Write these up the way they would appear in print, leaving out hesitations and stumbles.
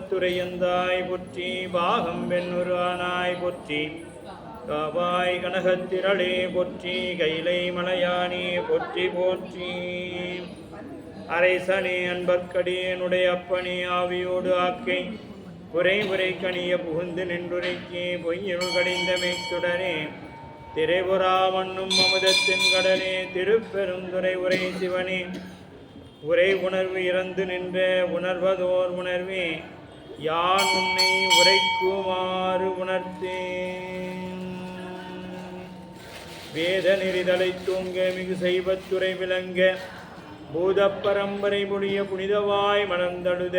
பாகத்துறையந்தாய் போற்றி, பாகம் வெண்ணுருவானாய் போற்றி, காவாய் கனகத்திரளே போற்றி, கைலை மலையானே போற்றி போற்றி. அரைசனே அன்பர்க்கடியனுடைய அப்பனே, ஆவியோடு ஆக்கை குறை முறை கணிய புகுந்து நின்றுரைக்கே, பொய்யுள் கடிந்த மெய்ச்சுடனே, திரைபுறா மண்ணும் அமுதத்தின் கடலே, திருப்பெருந்துறை உரை சிவனே, உரை உணர்வு இறந்து நின்ற உணர்வதோர் உணர்வே, யான் உன்னை உரைக்குமாறு உணர்த்தேன். வேத நெறிதலை தூங்க மிகு செய்வத்துறை விளங்க, பூத பரம்பரை புனிய புனிதவாய் மணந்தழுத,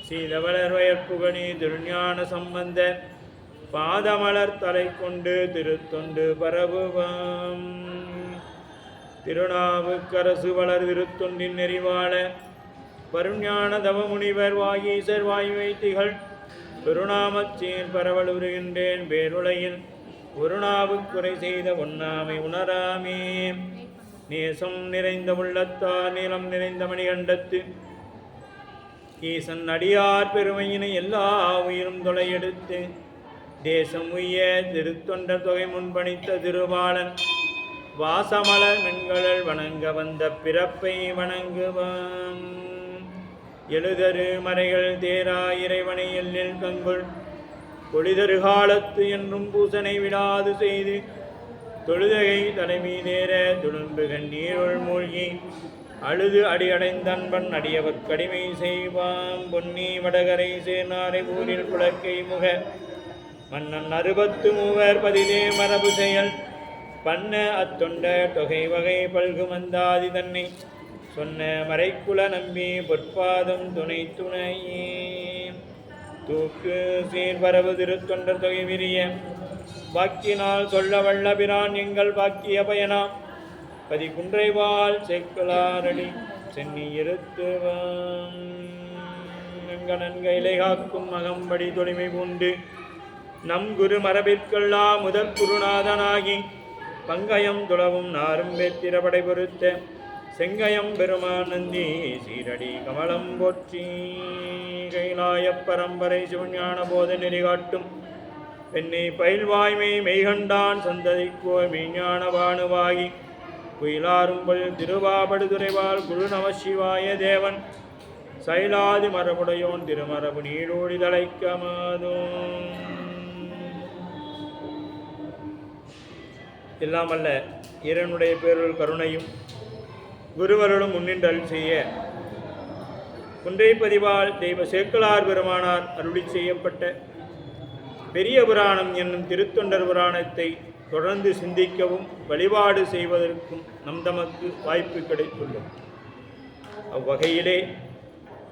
சீதவளர் வயற்புகனி திருஞான சம்பந்த, பாதமலர் தலை கொண்டு திருத்தொண்டு பரவுவாம். திருநாவுக்கரசு வளர் திருத்தொண்டின் நெறிவாழ, பருஞான தவமுனிவர் வாகீசர் வாயுவை திகழ் பெருநாமச்சீர் பரவலுறுகின்றேன். பேருலையில் ஒருநாவுக்குறை செய்த ஒன்னாமை உணராமே. நேசம் நிறைந்த உள்ளத்தார் நீளம் நிறைந்த மணிகண்டத்து ஈசன் அடியார் பெருமையினை எல்லா உயிரும் தொலையெடுத்து, தேசம் உய்ய திருத்தொண்டர் தொகை முன்பணித்த திருவாளன், வாசமலர் மென்களல் வணங்க வந்த பிறப்பை வணங்குவான். எழுதரு மறைகள் தேரா இறைவனை எல்லில் கங்குள், பொழிதரு காலத்து என்றும் பூசனை விடாது செய்து, தொழுதகை தலைமீதேற துளும்பு கண்ணீருள் மூழ்கி, அழுது அடியடைந்தன்பன் அடியவர் கடிமை செய்வாம். பொன்னி வடகரை சேர்நாரை ஊரில் புலக்கை முக, மன்னன் 63 பதிதே மரபு செயல், பண்ண அத்தொண்ட தொகை வகை பல்கு மந்தாதி தன்னை, சொன்ன மறைக்குல நம்பி பொற்பாதம் துணை துணையே. தூக்கு சீர்பரவு திருத்தொண்டர் தொகை விரிய, வாக்கினால் சொல்ல வல்ல பிரான் எங்கள் பாக்கிய பயனாம். பதி குன்றைவாள் செக்கலாரடி சென்னி இருத்துவாம். நன்கை காக்கும் மகம்படி தொழிமை பூண்டு, நம் குரு மரபிற்கெல்லாம் முதற் குருநாதனாகி, பங்கயம் துளவும் நாரும் வெத்திரப்படை பொறுத்த, செங்கயம் பெருமானந்தி சீரடி கமலம் போற்றி. கைலாய பரம்பரை சிவஞான போத நெறி காட்டும், பெண்ணை பயில்வாய்மை மெய்கண்டான் சந்ததிக்கோ மெய்ஞான வாணுவாகி, குயிலாரும்பல் திருவாபடுதுறைவாள் குரு நம சிவாய தேவன், சைலாதி மரபுடையோன் திருமரபு நீடோடி தலைக்கமாதும். இல்லாமல்ல இறைவனுடைய பேருள் கருணையும் குருவருளும் முன்னின்றல் செய்ய, குன்றை பதிவால் தெய்வ சேக்கலார் பெருமானார் அருளி செய்யப்பட்ட பெரிய புராணம் என்னும் திருத்தொண்டர் புராணத்தை தொடர்ந்து சிந்திக்கவும் வழிபாடு செய்வதற்கும் நம் தமக்கு வாய்ப்பு கிடைத்துள்ளது. அவ்வகையிலே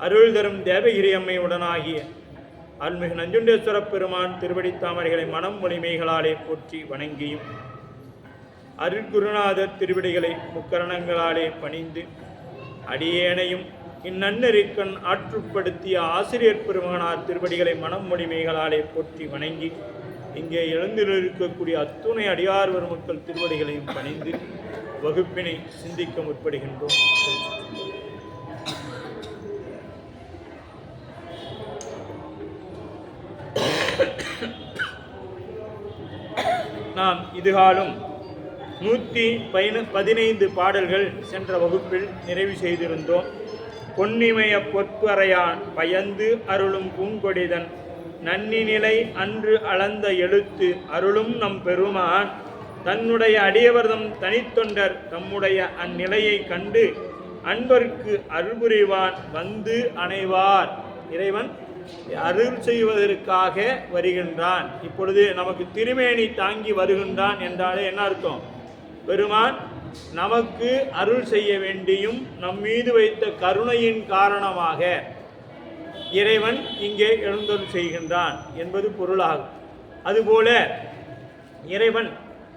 அருள் தரும் தேவகிரி அம்மை உடனாகிய அருள்மிகு நஞ்சுண்டேஸ்வர பெருமான் திருவடி தாமரைகளை மனம் மொழிமைகளாலே போற்றி வணங்கியும், அருட்குருநாதர் திருவிடிகளை முக்கரணங்களாலே பணிந்து, அடியேனையும் இந்நன்னெறிக்கண் ஆற்றுப்படுத்திய ஆசிரியர் பெருமானார் திருவடிகளை மனம் மொழிமைகளாலே போற்றி வணங்கி, இங்கே எழுந்திருக்கக்கூடிய அத்துணை அடியார் பெருமக்கள் திருவடிகளையும் பணிந்து வகுப்பினை சிந்திக்க முற்படுகின்றோம். நாம் இதுகாலும் 115 பாடல்கள் சென்ற வகுப்பில் நிறைவு செய்திருந்தோம். பொன்னிமய பொற்பறையான் பயந்து அருளும் பூங்கொடிதன், நன்னி நிலை அன்று அளந்த எழுத்து அருளும் நம் பெருமான், தன்னுடைய அடியவர்தம் தனித்தொண்டர் தம்முடைய அந்நிலையை கண்டு அன்பர்க்கு அருள்புரிவான் வந்து அணைவார். இறைவன் அருள் செய்வதற்காக வருகின்றான். இப்பொழுது நமக்கு திருமேனி தாங்கி வருகின்றான் என்றாலே என்ன அர்த்தம்? பெருமான் நமக்கு அருள் செய்ய வேண்டியும் நம்மீது வைத்த கருணையின் காரணமாக இறைவன் இங்கே எழுந்தருள் செய்கின்றான் என்பது பொருளாகும். அதுபோல இறைவன்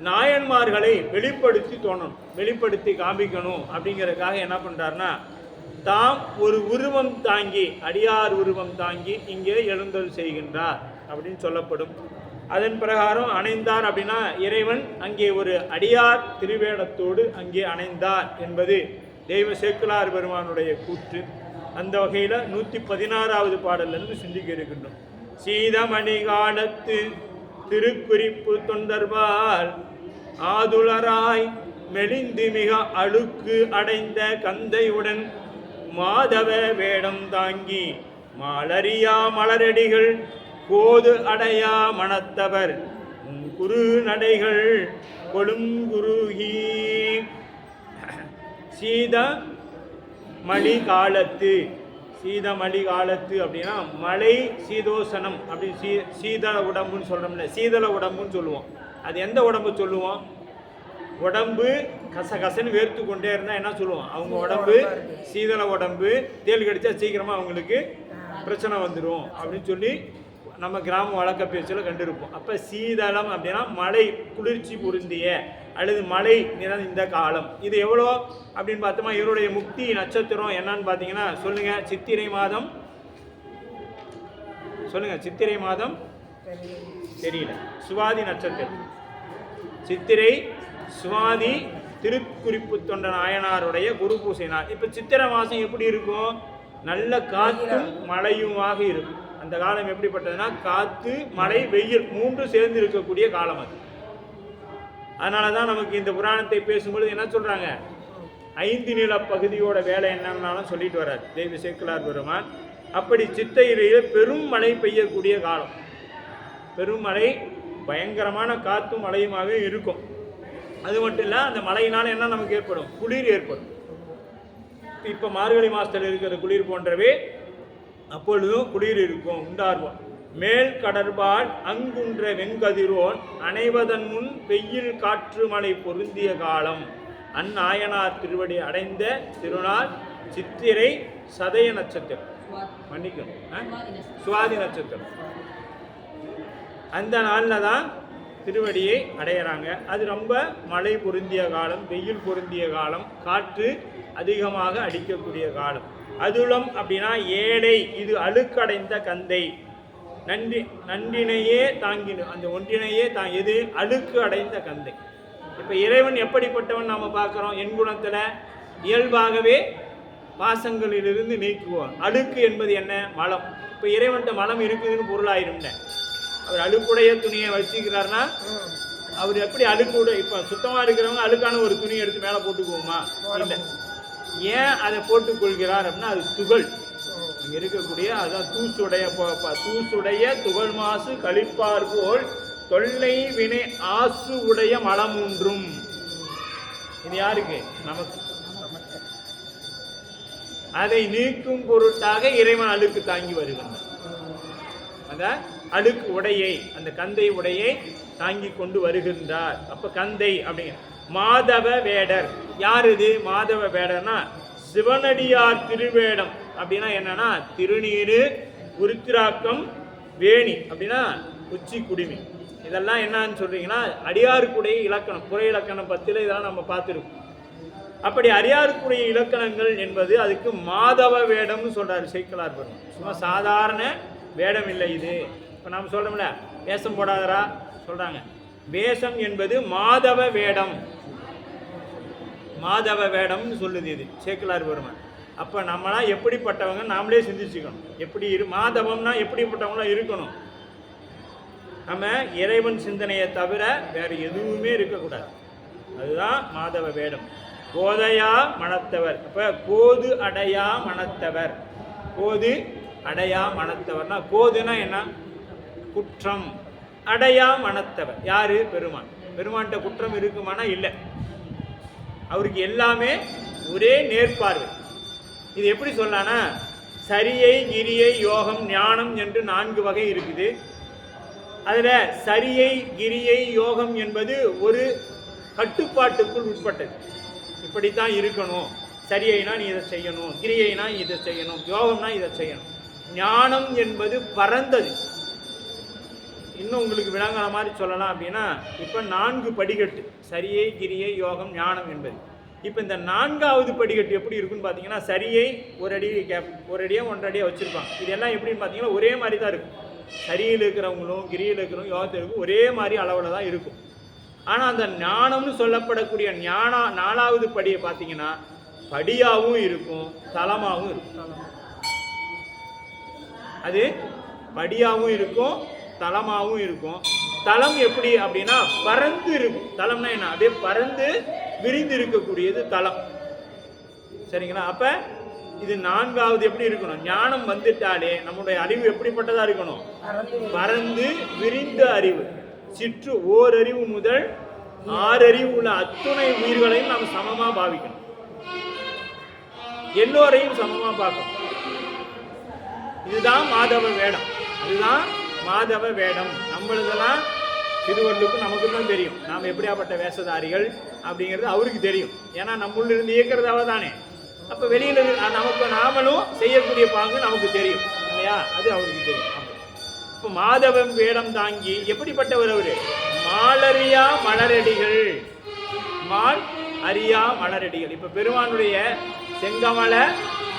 நாயன்மார்களை வெளிப்படுத்தி காமிக்கணும் அப்படிங்கிறதுக்காக என்ன பண்றாருன்னா, தாம் ஒரு உருவம் தாங்கி, அடியார் உருவம் தாங்கி இங்கே எழுந்தருள் செய்கின்றார் அப்படின்னு சொல்லப்படும். அதன் பிரகாரம் அணைந்தார் அப்படின்னா இறைவன் அங்கே ஒரு அடியார் திருவேடத்தோடு அங்கே அணைந்தார் என்பது தெய்வ சேக்கலார் பெருமானுடைய கூற்று. அந்த வகையில் 116வது பாடலிருந்து சிந்திக்க இருக்கின்றோம். சீதமணி காலத்து திருக்குறிப்பு தொண்டர்பால் ஆதுலராய் மெலிந்து மிக அழுக்கு அடைந்த கந்தையுடன் மாதவ வேடம் தாங்கி மாலரியா மலரடிகள் கோது அடையா மனத்தவர் குரு நடைகள் கொழுங்குருகி. சீதமணி காலத்து, சீதமணி காலத்து அப்படின்னா மலை சீதோசனம் அப்படி சீதள உடம்புன்னு சொல்கிறோம்ல, சீதள உடம்புன்னு சொல்லுவோம். அது எந்த உடம்பு சொல்லுவோம்? உடம்பு கசகசன்னு வேர்த்து கொண்டே இருந்தால் என்ன சொல்லுவோம்? அவங்க உடம்பு சீதள உடம்பு, தேல் கடிச்சா சீக்கிரமாக அவங்களுக்கு பிரச்சனை வந்துடும் அப்படின்னு சொல்லி நம்ம கிராம வழக்க பேச்சில் கண்டிருப்போம். அப்போ சீதளம் அப்படின்னா மழை குளிர்ச்சி பொருந்திய அல்லது மழை நிறைந்த காலம். இது எவ்வளோ அப்படின்னு பார்த்தோமா, இவருடைய முக்தி நட்சத்திரம் என்னன்னு பார்த்தீங்கன்னா சொல்லுங்கள். சித்திரை மாதம் சொல்லுங்கள். சித்திரை மாதம் தெரியல. சுவாதி நட்சத்திரம். சித்திரை சுவாதி திருக்குறிப்பு தொண்ட நாயனாருடைய குரு பூசை நாள். இப்போ சித்திரை மாதம் எப்படி இருக்கும்? நல்ல காற்றும் மழையுமாக இருக்கும். அந்த காலம் எப்படிப்பட்டதுன்னா காற்று மழை வெயில் மூன்று சேர்ந்து இருக்கக்கூடிய காலம் அது. அதனால தான் நமக்கு இந்த புராணத்தை பேசும்பொழுது என்ன சொல்கிறாங்க, 5 நில பகுதியோட வேலை என்னன்னாலும் சொல்லிட்டு வர்றார் தெய்வ சேக்கிழார் பெருமான். அப்படி சித்தையிலேயே பெரும் மழை பெய்யக்கூடிய காலம். பெரும் மழை, பயங்கரமான காற்றும் மழையுமாக இருக்கும். அது மட்டும் இல்லை, அந்த மழையினால் என்ன நமக்கு ஏற்படும்? குளிர் ஏற்படும். இப்போ மார்கழி மாதத்தில் இருக்கிற குளிர் போன்றவே அப்பொழுதும் குளிர் இருக்கும், உண்டார்வோம். மேல் கடற்பால் அங்குன்ற வெங்கதிரோன் அணைவதன் முன் வெயில் காற்று மழை பொருந்திய காலம். அந்நாயனார் திருவடி அடைந்த திருநாள் சித்திரை சதய நட்சத்திரம், மன்னிக்கணும் சுவாதி நட்சத்திரம். அந்த நாளில் தான் திருவடியை அடையிறாங்க. அது ரொம்ப மழை பொருந்திய காலம், வெயில் பொருந்திய காலம், காற்று அதிகமாக அடிக்கக்கூடிய காலம். அதுலம் அப்படின்னா ஏழை, இது அழுக்கடைந்த கந்தை, நன்றினையே தாங்கின, அந்த ஒன்றினையே எது அழுக்கு அடைந்த கந்தை. இப்போ இறைவன் எப்படிப்பட்டவன் நாம் பார்க்குறோம்? என் குணத்தில் இயல்பாகவே பாசங்களிலிருந்து நீக்குவோம். அழுக்கு என்பது என்ன? மலம். இப்போ இறைவன்கிட்ட மலம் இருக்குதுன்னு பொருளாயிரும்ல. அவர் அழுக்குடைய துணியை வச்சுக்கிறாருன்னா அவர் எப்படி அழுக்குடைய, இப்போ சுத்தமாக இருக்கிறவங்க அழுக்கான ஒரு துணியை எடுத்து மேலே போட்டுக்குவோமா? இல்லை. ஏன் அதை போட்டுக்கொள்கிறார் அப்படின்னா அது துகள் இங்கே இருக்கக்கூடிய, அதான் தூசுடைய துகள் மாசு கழிப்பார் போல் தொல்லை வினை ஆசு உடைய மலம் ஒன்றும். இது யாருக்கு? நமக்கு. அதை நீக்கும் பொருட்டாக இறைவன் அழுக்கு தாங்கி வருகின்றான். அந்த அழுக்கு உடையை, அந்த கந்தை உடையை தாங்கி கொண்டு வருகின்றார். அப்ப கந்தை அப்படிங்க மாதவ வேடர். யார் இது மாதவ வேடர்னா? சிவனடியார் திருவேடம். அப்படின்னா என்னன்னா திருநீரு, உருத்திராக்கம், வேணி அப்படின்னா உச்சி குடுமி. இதெல்லாம் என்னன்னு சொல்றீங்கன்னா அடியாருக்குடைய இலக்கணம், புற இலக்கணம் 10 இதெல்லாம் நம்ம பார்த்துருக்கோம். அப்படி அடியாருக்குடைய இலக்கணங்கள் என்பது அதுக்கு மாதவ வேடம்னு சொல்றாரு சேக்கிழார் பெருமான். சும்மா சாதாரண வேடம் இல்லை இது. இப்போ நாம் சொல்றோம்ல வேஷம் போடாதரா சொல்றாங்க. வேஷம் என்பது மாதவ வேடம், மாதவ வேடம்னு சொல்லுது இது சேக்கிழார் பெருமான். அப்போ நம்மளாம் எப்படிப்பட்டவங்க நாமளே சிந்திச்சுக்கணும். எப்படி மாதவம்னா எப்படிப்பட்டவங்களாம் இருக்கணும்? நம்ம இறைவன் சிந்தனையை தவிர வேறு எதுவுமே இருக்கக்கூடாது. அதுதான் மாதவ வேடம். கோதையா மனத்தவர். அப்போ கோது அடையா மனத்தவர். கோது அடையா மனத்தவர்னா, கோதுனா என்ன? குற்றம். அடையா மனத்தவர் யாரு? பெருமான். பெருமான்கிட்ட குற்றம் இருக்குமானா இல்லை. அவருக்கு எல்லாமே ஒரே நேர்பார்வை. இது எப்படி சொல்லலாம்னா, சரியை, கிரியை, யோகம், ஞானம் என்று 4 வகை இருக்குது. அதில் சரியை, கிரியை, யோகம் என்பது ஒரு கட்டுப்பாட்டுக்குள் உட்பட்டது. இப்படித்தான் இருக்கணும். சரியைனா நீ இதை செய்யணும், கிரியைனா இதை செய்யணும், யோகம்னா இதை செய்யணும். ஞானம் என்பது பரந்தது. இன்னும் உங்களுக்கு விளங்குற மாதிரி சொல்லலாம் அப்படின்னா, இப்போ 4 படிக்கட்டு, சரியை, கிரியை, யோகம், ஞானம் என்பது. இப்போ இந்த 4வது படிக்கட்டு எப்படி இருக்குன்னு பார்த்தீங்கன்னா, சரியை ஒரு அடியாக 1.5 அடியாக வச்சுருப்பாங்க. இதெல்லாம் எப்படின்னு பார்த்தீங்கன்னா ஒரே மாதிரி தான் இருக்கும். சரியில் இருக்கிறவங்களும் கிரியில் இருக்கிறவங்க யோகத்தில் இருக்கும் ஒரே மாதிரி அளவில் தான் இருக்கும். ஆனால் அந்த ஞானம்னு சொல்லப்படக்கூடிய 4வது படியை பார்த்தீங்கன்னா படியாகவும் இருக்கும், தலமாகவும் இருக்கும். அது படியாகவும் இருக்கும், தளமாகவும் இருக்கும். தளம் எப்படி அப்படின்னா பறந்து இருக்கும். தளம்னா என்ன? அப்படியே பறந்து விரிந்து இருக்கக்கூடியது தளம். சரிங்களா? அப்ப இது நான்காவது எப்படி இருக்கணும்? ஞானம் வந்துட்டாலே நம்முடைய அறிவு எப்படிப்பட்டதா இருக்கணும்? பறந்து விரிந்த அறிவு. சிற்று ஓரறிவு முதல் 6 அறிவு உள்ள அத்துணை உயிர்களையும் நாம் சமமா பாவிக்கணும். எல்லோரையும் சமமா பார்க்கணும். இதுதான் மாதவ வேடம். இதுதான் மாதவ வேடம். நம்மளதெல்லாம் திருவள்ளுக்கு நமக்கு தான் தெரியும். நாம் எப்படியாப்பட்ட வேஷதாரிகள் அப்படிங்கிறது அவருக்கு தெரியும். ஏன்னா நம்முள்ள இருந்து இயக்கிறதாவ தானே. அப்ப வெளியில நமக்கு நாமளும் செய்யக்கூடிய பாங்கு நமக்கு தெரியும் இல்லையா? அது அவருக்கு தெரியும். இப்ப மாதவம் வேடம் தாங்கி எப்படிப்பட்டவர் அவரு? மாலறியா மலரடிகள். மால் அறியா மலரடிகள். இப்ப பெருமானுடைய செங்கமல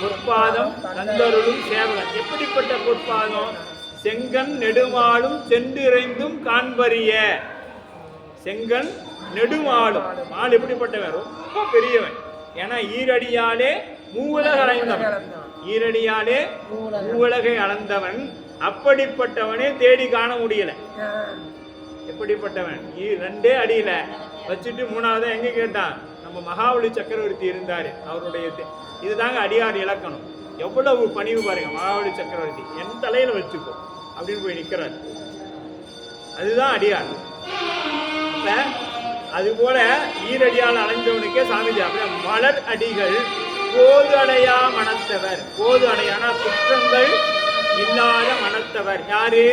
பொற்பாதம் தந்தருளும் சேவகன். எப்படிப்பட்ட பொற்பாதம்? செங்கன் நெடுமாலும் சென்றிறைந்தும் காண்பறிய. செங்கன் நெடுமாலும். மால் எப்படிப்பட்டவன்? ரொம்ப பெரியவன். ஏன்னா ஈரடியாலே மூவுலக அளந்தவன். ஈரடியாலே மூவுலகை அளந்தவன். அப்படிப்பட்டவனே தேடி காண முடியல. எப்படிப்பட்டவன்? 2 அடியில வச்சுட்டு 3ஆவதா எங்க கேட்டான்? நம்ம மகாபலி சக்கரவர்த்தி இருந்தாரு. அவருடைய இதுதாங்க அடியார் இலக்கணம். எவ்வளவு பணிவு பாருங்க. மகாபலி சக்கரவர்த்தி என் தலையில வச்சுக்கோ அப்படின்னு போய் நிக்கிறார். அதுதான் அடியார். அது போல ஈரடியால் அடைந்தவனுக்கே சாமிஜி அப்படியே மலர் அடிகள் போது அடையா மனத்தவர். போது அடையானா குற்றங்கள் இல்லாத மனத்தவர். யாரு?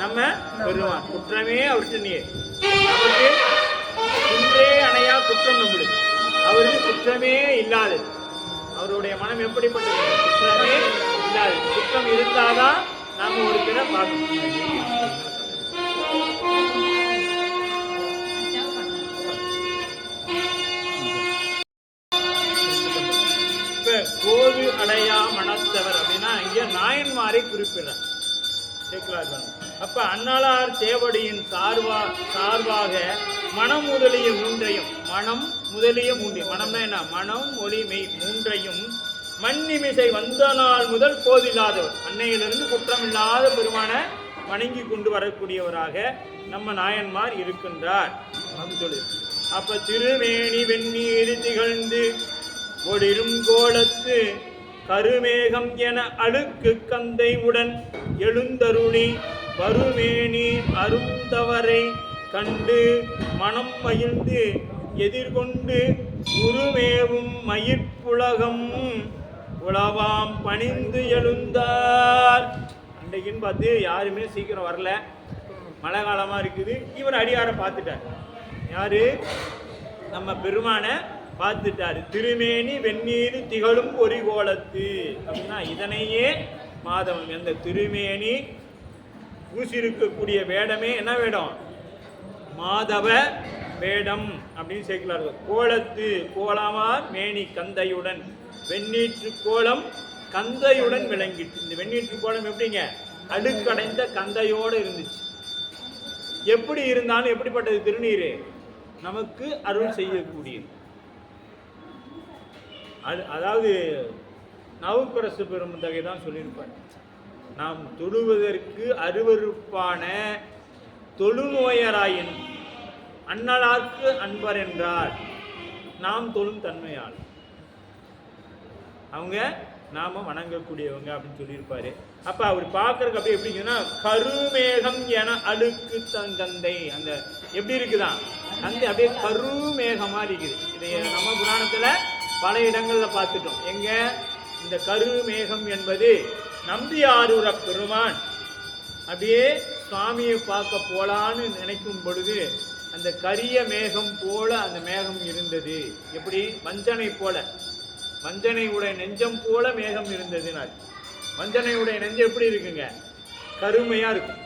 நம்ம பெருமான். குற்றமே அவருக்கு நீர். நமக்கு குன்றே அணையா குற்றம் நம்மளுக்கு. அவருக்கு குற்றமே இல்லாதது. அவருடைய மனம் எப்படிப்பட்டது? குற்றமே இல்லாதது. குற்றம் இருந்தாதான் நாம ஒருத்தரை பார்க்கணும். போது அடையா மனத்தவர் அப்படின்னா இங்க நாயன்மாரை குறிப்பிடுறார். அப்ப அண்ணலார் சேவடியின் சார்பாக மனம் முதலிய மூன்றையும், மனம் முதலிய மூன்றையும், மனம்னா என்ன? மனம் மொழி மெய் மூன்றையும் மண்ணிமிசை வந்த நாள் முதல் போதில்லாதவர். அன்னையிலிருந்து குற்றமில்லாத பெருமான வணங்கி கொண்டு வரக்கூடியவராக நம்ம நாயன்மார் இருக்கின்றார் அப்படின்னு சொல்லி. அப்ப திருமேனி வெந்நீர் திகழ்ந்து ஒளிரும் கோலத்து கருமேகம் என அழுக்கு கந்தை உடன் எழுந்தருளி வருமேனி அருந்தவரை கண்டு மனம் மகிழ்ந்து எதிர்கொண்டு உருமேவும் மயிர்ப்புலகம் உளவாம் பணிந்து எழுந்தார். அன்றைக்குன்னு பார்த்து யாருமே சீக்கிரம் வரல, மழை காலமாக இருக்குது. இவர் அடியாரை பார்த்துட்டார். யாரு? நம்ம பெருமானை பார்த்துட்டாரு. திருமேனி வெந்நீர் திகழும் ஒரு கோலத்து அப்படின்னா இதனையே மாதவன். எந்த திருமேனி பூசிருக்கக்கூடிய வேடமே என்ன வேடம்? மாதவ வேடம் அப்படின்னு சேர்க்கிறார். கோலத்து கோலமார் மேனி கந்தையுடன். வெந்நீற்று கோலம் கந்தையுடன் விளங்கிட்டு. இந்த வெந்நீற்று கோலம் எப்படிங்க? அடுக்கடைந்த கந்தையோடு இருந்துச்சு. எப்படி இருந்தாலும் எப்படிப்பட்டது? திருநீர் நமக்கு அருள் செய்யக்கூடியது. அதாவது நவுக்கரசு பெருமந்தகை தான் சொல்லியிருப்பார். நாம் தொழுவதற்கு அருவருப்பான தொழுநோயராயின் அண்ணலார்க்கு அன்பர் என்றார். நாம் தொழும் தன்மையால் அவங்க நாம வணங்கக்கூடியவங்க அப்படின்னு சொல்லியிருப்பாரு. அப்ப அவர் பார்க்கறதுக்கு அப்படியே எப்படிங்கன்னா கருமேகம் என அழுக்கு தங்கந்தை. அந்த எப்படி இருக்குதான் அந்த அப்படியே கருமேகமா இருக்குது. இதை நம்ம புராணத்துல பல இடங்கள்ல பார்த்துட்டோம். எங்க? இந்த கருமேகம் என்பது நம்பியாரூர பெருமான் அப்படியே சுவாமியை பார்க்க போலான்னு நினைக்கும் பொழுது அந்த கரிய மேகம் போல அந்த மேகம் இருந்தது. எப்படி? வஞ்சனை போல, வஞ்சனை உடைய நெஞ்சம் போல மேகம் இருந்ததுனால். வஞ்சனை உடைய நெஞ்சம் எப்படி இருக்குங்க? கருமையா இருக்கும்.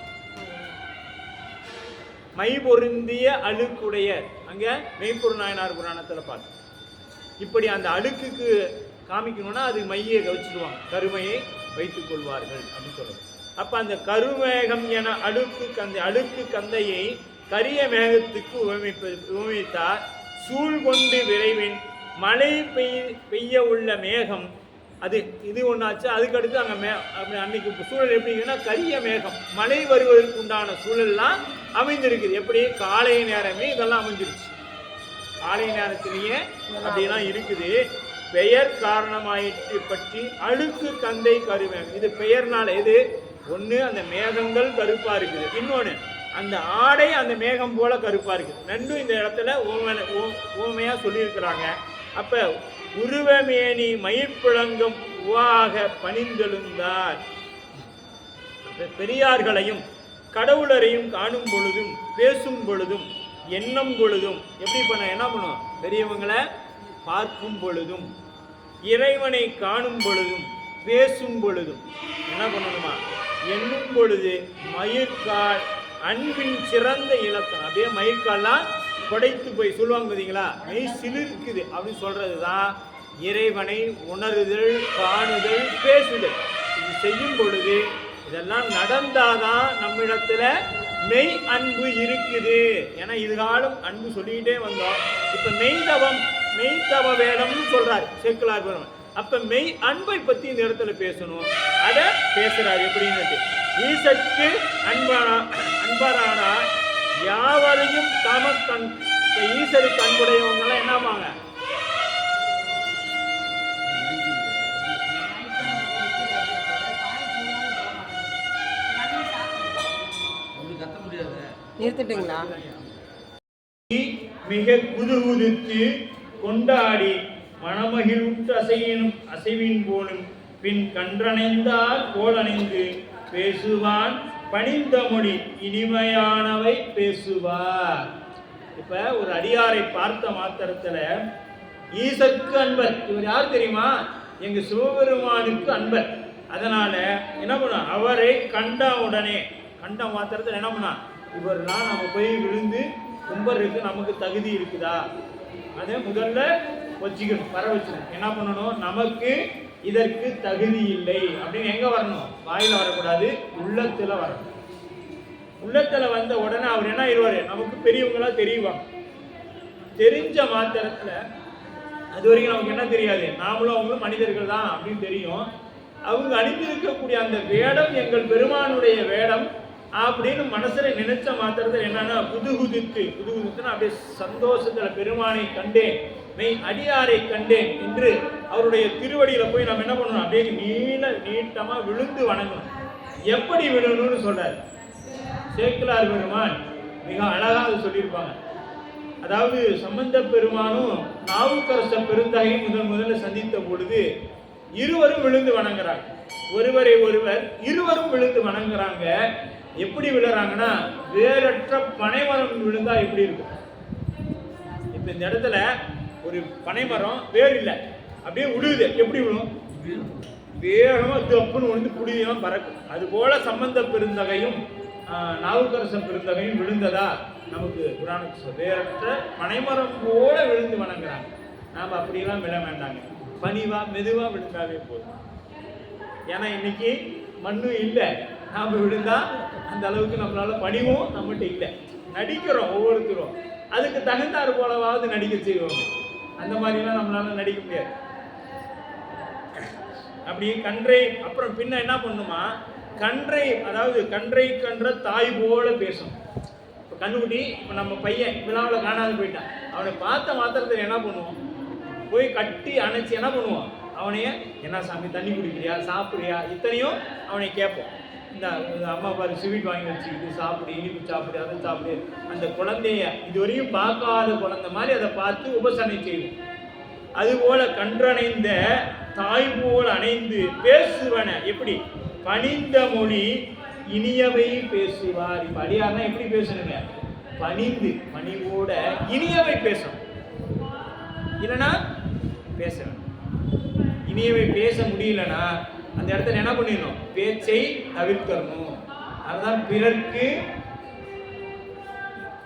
மை பொருந்திய அழுக்குடைய. அங்க மெய்ப்பொருள் நாயனார் புராணத்துல பார்த்தோம். இப்படி அந்த அழுக்குக்கு காமிக்கணும்னா அது மையை கவிச்சிடுவாங்க, கருமையை வைத்துக் கொள்வார்கள் அப்படின்னு சொல்லுவாங்க. அப்ப அந்த கருமேகம் என அழுக்கு கந்தையை கரிய மேகத்துக்கு உவமித்தார். சூழ் கொண்டு விரைவின் மழை பெய்ய உள்ள மேகம் அது இது ஒன்றாச்சு. அதுக்கடுத்து அங்கே அன்னைக்கு சூழல் எப்படிங்கன்னா கரிய மேகம், மழை வருவதற்கு உண்டான சூழல்லாம் அமைந்திருக்குது. எப்படி காலை நேரமே இதெல்லாம் அமைஞ்சிருச்சு. காலை நேரத்திலேயே அப்படிலாம் இருக்குது. பெயர் காரணமாயிற்று பற்றி அழுக்கு கந்தை கருமேகம். இது பெயர்னால எது ஒன்று அந்த மேகங்கள் கருப்பாக இருக்குது, இன்னொன்று அந்த ஆடை அந்த மேகம் போல கருப்பாக இருக்குது. ரெண்டும் இந்த இடத்துல ஓமையாக சொல்லியிருக்கிறாங்க. அப்போ உருவமேனி மயிர்பிழங்கும் உவாக பணிந்தெழுந்தார். பெரியார்களையும் கடவுளரையும் காணும் பொழுதும் பேசும் பொழுதும் எண்ணம் பொழுதும் எப்படி என்ன பண்ணும், பெரியவங்களை பார்க்கும் பொழுதும் இறைவனை காணும் பொழுதும் பேசும் பொழுதும் என்ன பண்ணணுமா, எண்ணும் பொழுது மயிர்கால் அன்பின் சிறந்த இலக்கணம். அப்படியே மயிர்கால்லாம் கொடைத்து போய் சொல்லுவாங்க பார்த்தீங்களா, மெய் சிலிர்க்குது அப்படின்னு சொல்றது தான் இறைவனை உணருதல், காணுதல், பேசுதல். இது செய்யும் பொழுது இதெல்லாம் நடந்தாதான் நம்மிடத்துல மெய் அன்பு இருக்குது. ஏன்னா இதுகாலம் அன்பு சொல்லிக்கிட்டே வந்தோம். இப்போ மெய்தவ வேடம்னு சொல்றாரு சேக்கிழார் பெருமான். அப்ப மெய் அன்பை பத்தி இந்த இடத்துல பேசணும். அதை பேசுறாரு எப்படின்னு, ஈசற்கு அன்பரானா யாவரையும் தமக்கண். இப்போ ஈசருக்கு அன்புடையவங்கெல்லாம் என்னவாங்க, நிறுத்திட்டீங்களா? மிக குதுகுதித்து கொண்டாடி மணமகிழ்வுற்று அசைவின் போலும் பின் கன்றணைந்தால் கோலணைந்து பேசுவான் பணிந்த மொழி இனிமையானவை பேசுவார். இப்ப ஒரு அடியாரை பார்த்த மாத்திரத்துல ஈசற்கு அன்பர். இவர் யார் தெரியுமா, எங்க சிவபெருமானுக்கு அன்பர். அதனால என்ன பண்ண, அவரை கண்ட மாத்திரத்தில் என்ன பண்ணா, இவரெல்லாம் நம்ம போய் விழுந்து கும்பருக்கு நமக்கு தகுதி இருக்குதா, அதை முதல்ல வச்சுக்கணும், வர வச்சுக்கணும். என்ன பண்ணணும், நமக்கு இதற்கு தகுதி இல்லை அப்படின்னு எங்க வரணும், வாயில வரக்கூடாது, உள்ளத்துல வரணும். உள்ளத்துல வந்த உடனே அவர் என்ன ஆயிடுவாரு, நமக்கு பெரியவங்களா தெரியுவாங்க. தெரிஞ்ச மாத்திரத்துல அது வரைக்கும் நமக்கு என்ன தெரியாது, நாமளும் அவங்களும் மனிதர்கள் தான் அப்படின்னு தெரியும். அவங்க அணிந்திருக்கக்கூடிய அந்த வேடம் எங்கள் பெருமானுடைய வேடம் அப்படின்னு மனசுல நினைச்ச மாத்திரத்தில் என்னன்னா புதுகுதித்துனா அப்படியே சந்தோஷத்துல பெருமானை கண்டேன், மெய் அடியாரை கண்டேன் என்று அவருடைய திருவடியில போய் நம்ம என்ன பண்ணணும், அப்படியே நீட்டமா விழுந்து வணங்கணும். எப்படி விழணும்னு சொல்றாரு சேக்கிழார் பெருமான், மிக அழகாக சொல்லியிருப்பாங்க. அதாவது சம்பந்த பெருமானும் நாவுக்கரச பெருந்தகையும் முதல்ல சந்தித்த பொழுது இருவரும் விழுந்து வணங்குறாங்க. ஒருவரை ஒருவர் இருவரும் விழுந்து வணங்குறாங்க. எப்படி விழுறாங்கன்னா, வேறற்ற பனைமரம் விழுந்தா எப்படி இருக்கும். இப்ப இந்த இடத்துல ஒரு பனைமரம் வேறு இல்லை, அப்படியே விழுது, எப்படி விழும், வேகமா தப்புன்னு விழுந்து புடியெல்லாம் பறக்கும். அது போல சம்பந்த பெருந்தகையும் நாவுக்கரச பெருந்தகையும் விழுந்ததா நமக்கு புராணத்து. வேறற்ற பனைமரம் போல விழுந்து வணங்குறாங்க. நாம் அப்படியெல்லாம் விழ வேண்டாங்க, பணிவா மெதுவா விழுந்தாவே போதும். ஏன்னா இன்னைக்கு மண்ணும் இல்லை, நாம் விழுந்தா அந்த அளவுக்கு நம்மளால பணிவும் நம்மகிட்ட இல்லை. நடிக்கிறோம் ஒவ்வொருத்தரும், அதுக்கு தகுந்தாறு போலவாவது நடிக்க செய்வோம். அந்த மாதிரிலாம் நம்மளால நடிக்க முடியாது. அப்படி கன்றை அப்புறம் பின்ன என்ன பண்ணுமா, கன்றை அதாவது கன்றை கன்ற தாய் போல பேசும். இப்போ கண்ணுக்குட்டி, இப்போ நம்ம பையன் விழாவில் காணாது போயிட்டான், அவனை பார்த்த மாத்திரத்தில் என்ன பண்ணுவோம், போய் கட்டி அணைச்சி என்ன பண்ணுவோம், அவனைய என்ன சாமி தண்ணி குடிக்கிறியா, சாப்பிட்றியா, இத்தனையும் அவனை கேட்போம். இந்த அம்மா பாரு ஸ்வீட் வாங்கி வச்சுக்கிட்டு சாப்பிடு, இனிப்பு சாப்பிடு, அதை சாப்பிடு. அந்த குழந்தைய இதுவரையும் பார்க்காத குழந்தை மாதிரி அதை பார்த்து உபசரணை செய்வோம். அதுபோல கன்றணைந்த தாய் போல் அணைந்து பேசுவன எப்படி, பணிந்த மொழி இனியவை பேசுவார். இப்ப அடியார்னா எப்படி பேசணுங்க, பணிந்து பணிவோட இனியவை பேசணும், இல்லைன்னா பேசணும். இனியவை பேச முடியலன்னா அந்த இடத்துல என்ன பண்ணிடணும், பேச்சை தவிர்க்கணும். அதுதான் பிறர்க்கு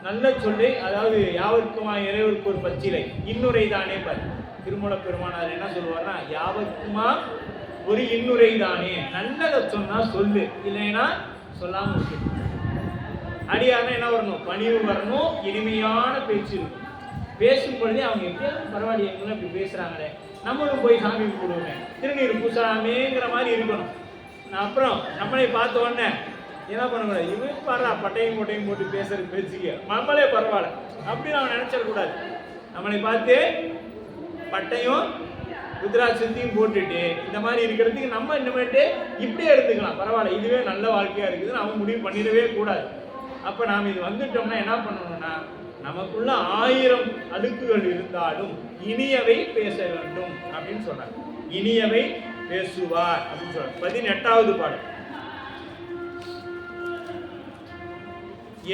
நல்ல சொல்லி, அதாவது யாவருக்குமா இறைவருக்கு ஒரு பச்சிலை இன்னுரை தானே பாரு. திருமூல பெருமானார் என்ன சொல்லுவார்னா, யாவருக்குமா ஒரு இன்னுரை தானே, நல்லதை சொன்னா சொல்லு, இல்லைன்னா சொல்லாம இருக்கு. அடியாருன்னா என்ன வரணும், பணிவு வரணும், இனிமையான பேச்சு இருக்கும். பேசும் பொழுதே அவங்க எப்படியாவது பரவாயில்ல, எங்களும் இப்படி பேசுறாங்களே, நம்மளும் போய் சாமி கும்பிடுவோமே, திருநீர் பூசாமேங்கிற மாதிரி இருக்கணும். அப்புறம் நம்மளை பார்த்த உடனே என்ன பண்ணக்கூடாது, இவன் பாடுறா பட்டையும் கோட்டையும் போட்டு பேசுறது பேச்சுக்க நம்மளே பரவாயில்ல அப்படின்னு அவன் நினைச்சிடக்கூடாது. நம்மளை பார்த்து பட்டையும் ருத்ராட்சத்தையும் போட்டுட்டு இந்த மாதிரி இருக்கிறதுக்கு நம்ம இன்னமேட்டு இப்படியே எடுத்துக்கலாம், பரவாயில்ல இதுவே நல்ல வாழ்க்கையா இருக்குதுன்னு அவன் முடிவு பண்ணிடவே கூடாது. அப்போ நாம் இது வந்துட்டோம்னா என்ன பண்ணணும்னா, நமக்குள்ள 1000 அடுக்குகள் இருந்தாலும் இனியவை பேச வேண்டும் அப்படின்னு சொன்னாங்க. இனியவை பேசுவார் அப்படின்னு சொல்றாங்க. 18வது பாடல்.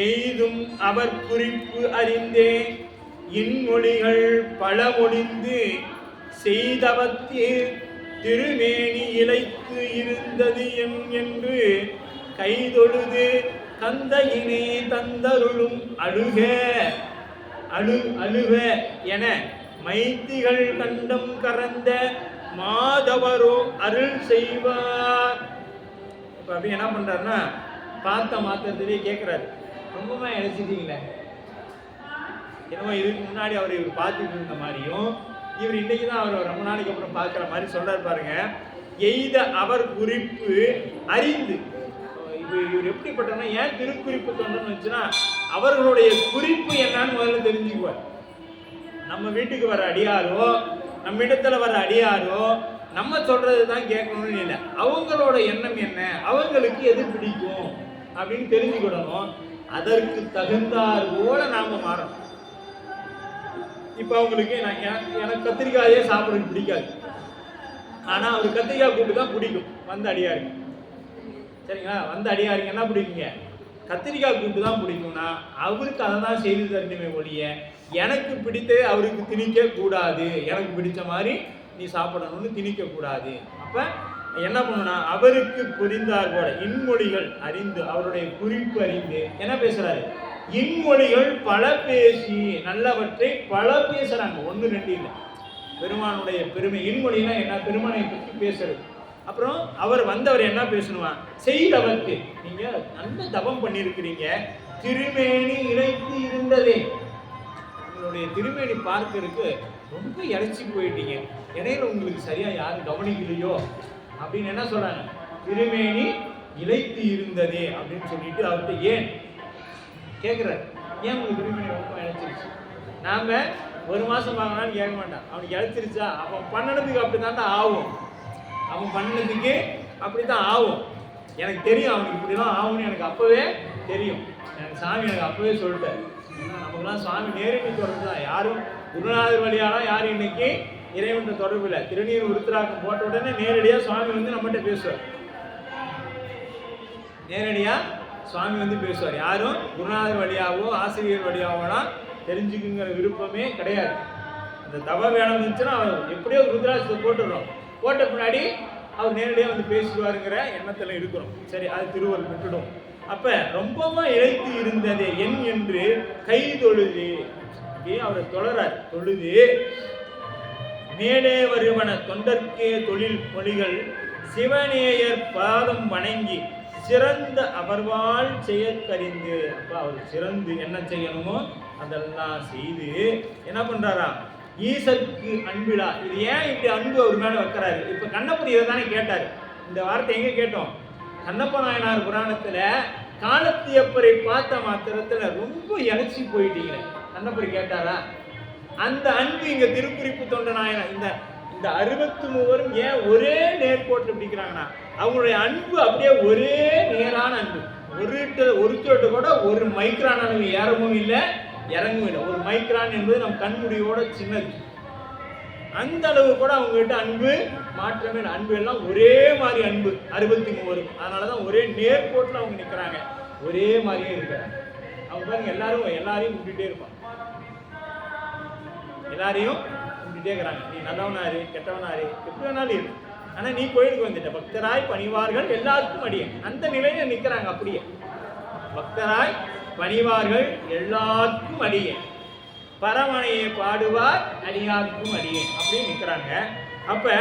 எய்தும் அவர் குறிப்பு அறிந்தே இன்மொழிகள் பல மொழிந்து செய்தவத்தீர் திருமேனி இழைத்து இருந்தது என்று கைதொழுது கந்தையினே தந்தருளும் அழுக என மைத்திகள் கண்டம் கறந்த மாதவரோ அருள் செய்வார். இப்போ அப்படி என்ன பண்றாருன்னா, பார்த்த மாத்திரத்திலே கேட்கிறாரு, ரொம்பமா இழைச்சிட்டீங்களே, என்னமோ இதுக்கு முன்னாடி அவர் இவர் பார்த்துட்டு இருந்த மாதிரியும் இவர் இன்னைக்கு தான் அவர் ரொம்ப நாளைக்கு அப்புறம் பார்க்குற மாதிரி சொல்றாரு பாருங்க. எய்த அவர் குறிப்பு அறிந்து, இவர் எப்படிப்பட்டனா ஏன் திருக்குறிப்பு தொண்டன்னு வச்சுன்னா அவர்களுடைய குறிப்பு என்னன்னு முதல்ல தெரிஞ்சுக்குவார். நம்ம வீட்டுக்கு வர அடியாரோ நம்ம இடத்துல வர அடியாரோ நம்ம சொல்றது தான் கேட்கணும்னு இல்லை, அவங்களோட எண்ணம் என்ன, அவங்களுக்கு எது பிடிக்கும் அப்படின்னு தெரிஞ்சுக்கிடணும். அதற்கு தகுந்தார் போல நாம மாறணும். இப்போ அவங்களுக்கு எனக்கு கத்திரிக்காயே சாப்பிட்றதுக்கு பிடிக்காது, ஆனால் அவர் கத்திரிக்காய் கூட்டு தான் பிடிக்கும். வந்த அடியாருங்க சரிங்களா, வந்த அடியாருங்க என்ன பிடிக்குங்க, கத்திரிக்காய் கூட்டு தான் பிடிக்கும்னா அவருக்கு அதை தான் செய்து தரணுமே ஒழிய எனக்கு பிடித்தது அவருக்கு திணிக்க கூடாது. எனக்கு பிடிச்ச மாதிரி நீ சாப்பிடணும்னு திணிக்க கூடாது. அப்போ என்ன பண்ணணும்னா அவருக்கு புரிந்தார் போல இன்மொழிகள் அறிந்து, அவருடைய குறிப்பு அறிந்து என்ன பேசுறாரு, இன்மொழிகள் பல பேசி நல்லவற்றை பல பேசுறாங்க, 1 2 இல்லை. பெருமானுடைய பெருமை இன்மொழினா என்ன, பெருமானை பற்றி பேசுறது. அப்புறம் அவர் வந்தவர் என்ன பேசணுமா, செய்தவர்க்கு நீங்க நல்ல தவம் பண்ணியிருக்கிறீங்க, திருமேனி இழைத்து இருந்ததே, உங்களுடைய திருமேனி பார்க்கறதுக்கு ரொம்ப இறைச்சி போயிட்டீங்க, இடையில உங்களுக்கு சரியா யாரும் கவனிக்கலையோ அப்படின்னு என்ன சொல்றாங்க, திருமேனி இழைத்து இருந்ததே அப்படின்னு சொல்லிட்டு அவர்கிட்ட ஏன் கேட்குறாரு, ஏன் உங்களுக்கு திருமேனி ரொம்ப இழைச்சிருச்சு. நாம 1 மாசம் வாங்கினான்னு கேட்க மாட்டான், அவனுக்கு இழைச்சிருச்சா அவன் பண்ணனதுக்கு அப்படி தாண்டா ஆகும், அவன் பண்ணதுக்கு அப்படி தான் ஆகும். எனக்கு தெரியும் அவனுக்கு இப்படி தான் ஆகும்னு எனக்கு அப்போவே தெரியும், எனக்கு சாமி எனக்கு அப்போவே சொல்லிட்டார். நமக்குலாம் சாமி நேரடி தொடர்பு தான், யாரும் குருநாதர் வழியாலாம் யாரும் இன்னைக்கு இறைவன் தொடர்பு இல்லை. திருநீர் உருத்திராக்கம் போட்ட உடனே நேரடியாக சுவாமி வந்து நம்மகிட்ட பேசுவார், நேரடியாக சுவாமி வந்து பேசுவார். யாரும் குருநாதர் வழியாவோ ஆசிரியர் வழியாவோலாம் தெரிஞ்சுக்குங்கிற விருப்பமே கிடையாது. அந்த தவ வேணும் இருந்துச்சுன்னா அவர் எப்படியோ ருத்ராட்சத்தை போட்டுடுறோம், போட்ட பின்னாடி அவர் நேரடியாக வந்து பேசுவாருங்கிற எண்ணத்தில் இருக்கிறோம். சரி, அது திருவள்ளுவர் விட்டுடும். அப்போ ரொம்பமா இழைத்து இருந்ததே என் என்று கை தொழுது அவரை தொடரார், தொழுது மேலே வருவன தொண்டர்க்கே தொழில் மொழிகள் சிவநேயர் பாதம் வணங்கி சிறந்த அமர்வால் செயற்கறிந்து. அப்போ அவர் சிறந்து என்ன செய்யணுமோ அதெல்லாம் செய்து என்ன பண்றாரா, ஈசற்கு அன்பிலா. இது ஏன் இப்படி அன்பு அவர் மேல வைக்கிறாரு. இப்ப கண்ணப்பர் இதை தானே கேட்டாரு. இந்த வார்த்தை எங்க கேட்டோம், கண்ணப்ப நாயனார் புராணத்துல காலத்தியப்பரை பார்த்த மாத்திரத்துல ரொம்ப இழைச்சி போயிட்டீங்க கண்ணப்பர் கேட்டாரா. அந்த அன்பு இங்க திருக்குறிப்பு தொண்ட நாயனார் இந்த 63 ஏன் ஒரே நேர்கோட்டில் பிடிக்கிறாங்கன்னா அவங்களுடைய அன்பு அப்படியே ஒரே நேரான அன்பு. ஒருத்தோட்டு கூட ஒரு மைக்ரான் அளவு ஏறவும் இல்லை இறங்கவும் இல்லை. ஒரு மைக்ரான் என்பது நம் கண்முடியோட சின்னது, அந்த அளவு கூட அவங்ககிட்ட அன்பு மாற்றமே இல்லை. அன்பு எல்லாம் ஒரே மாதிரி அன்பு 63. அதனாலதான் ஒரே நேர்கோட்டில் அவங்க நிற்கிறாங்க, ஒரே மாதிரியே இருக்கிறாங்க. அவங்க பாருங்க எல்லாரையும் கும்பிட்டுட்டே இருப்பாங்க, எல்லாரையும் கும்பிட்டுட்டே இருக்கிறாங்க. நீ நல்லவனாரு கெட்டவனாரு எப்படி வேணாலும் இரு, ஆனா நீ கோயிலுக்கு வந்துட்ட. பக்தராய் பணிவார்கள் எல்லாருக்கும் அடியேன், அந்த நிலையில நிற்கிறாங்க. அப்படியே பக்தராய் பணிவார்கள் எல்லாருக்கும் அடியேன், பரமனையை பாடுவார் அடியாருக்கும் அடியேன் அப்படின்னு நிற்கிறாங்க. அப்ப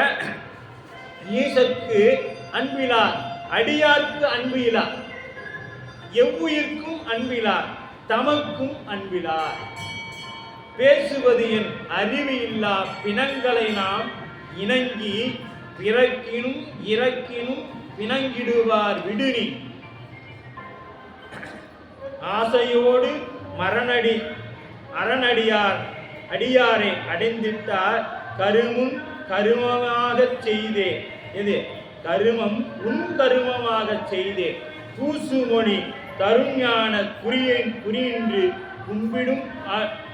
ஈசற்கு அன்பிலார், அடியாருக்கு அன்பு இலார், எவ்வுயிர்க்கும் அன்பிலார், தமக்கும் அன்பிலார். பேசுவது என் அறிவு இல்லா பிணங்களை நாம் இணங்கி பிறக்கினும் இறக்கினும் பிணங்கிடுவார் விடுனி ஆசையோடு மரணடி அரணடியார் அடியாரை அடைந்திட்டார் கருமுன் கருமமாகச் செய்தே. எது கருமம் உன் கருமமாகச் செய்தே பூசுமொழி தருஞான குறியின்று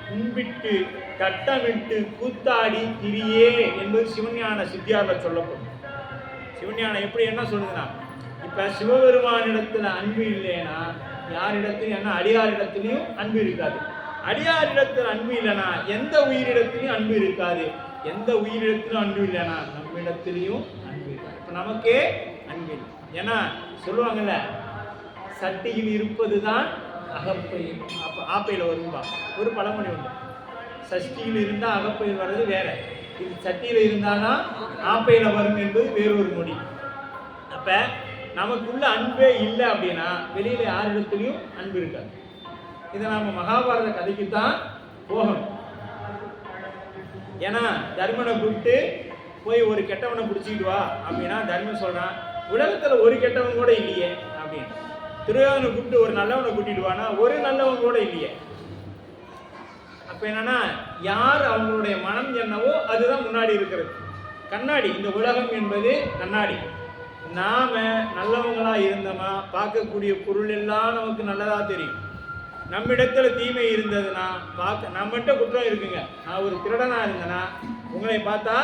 கும்பிட்டு தட்டமிட்டு கூத்தாடி திரியே என்பது சிவஞான சித்தியாரில் சொல்லப்படும். சிவஞானம் எப்படி என்ன சொல்லுதுன்னா, இப்ப சிவபெருமானிடத்துல அன்பு இல்லைன்னா யாரிடத்திலும் என்ன அடியாரிடத்திலையும் அன்பு இருக்காது. அடியாரிடத்தில் அன்பு இல்லைனா எந்த உயிரிடத்திலையும் அன்பு இருக்காது. எந்த உயிரிடத்திலும் அன்பு இல்லைனா நம்மிடத்திலையும் அன்பு இருக்காது. இப்ப நமக்கே அன்பு இல்லை. ஏன்னா சொல்லுவாங்கல்ல, சட்டியில் இருப்பது தான் அகப்பை ஆப்பையில் வரும்பா ஒரு பழமொழி உண்டு. சஷ்டியில் இருந்தால் அகப்பையில் வர்றது வேற, இது சட்டியில் இருந்தால்தான் ஆப்பையில் வரும் என்பது வேறொரு மொழி. அப்ப நமக்குள்ள அன்பே இல்லை அப்படின்னா வெளியில யாரிடத்துலையும் அன்பு இருக்காது. இதை நாம மகாபாரத கதைக்கு தான் போகணும். ஏன்னா தர்மனை கூப்பிட்டு போய் ஒரு கெட்டவனை பிடிச்சிக்கிட்டு வா அப்படின்னா தர்மன் சொல்றான், உலகத்துல ஒரு கெட்டவன் கூட இல்லையே அப்படின்னு. துரியோதனை கூப்பிட்டு ஒரு நல்லவனை கூட்டிட்டு வானா ஒரு நல்லவன் கூட இல்லையே. அப்ப என்னன்னா யார் அவங்களுடைய மனம் என்னவோ அதுதான் முன்னாடி இருக்கிறது. கண்ணாடி, இந்த உலகம் என்பது கண்ணாடி. நாம நல்லவங்களா இருந்தோமா பார்க்கக்கூடிய பொருள் எல்லாம் நமக்கு நல்லதா தெரியும். நம்மிடத்துல தீமை இருந்ததுன்னா நம்மகிட்ட குற்றம் இருக்குங்க. நான் ஒரு திருடனா இருந்தேன்னா உங்களை பார்த்தா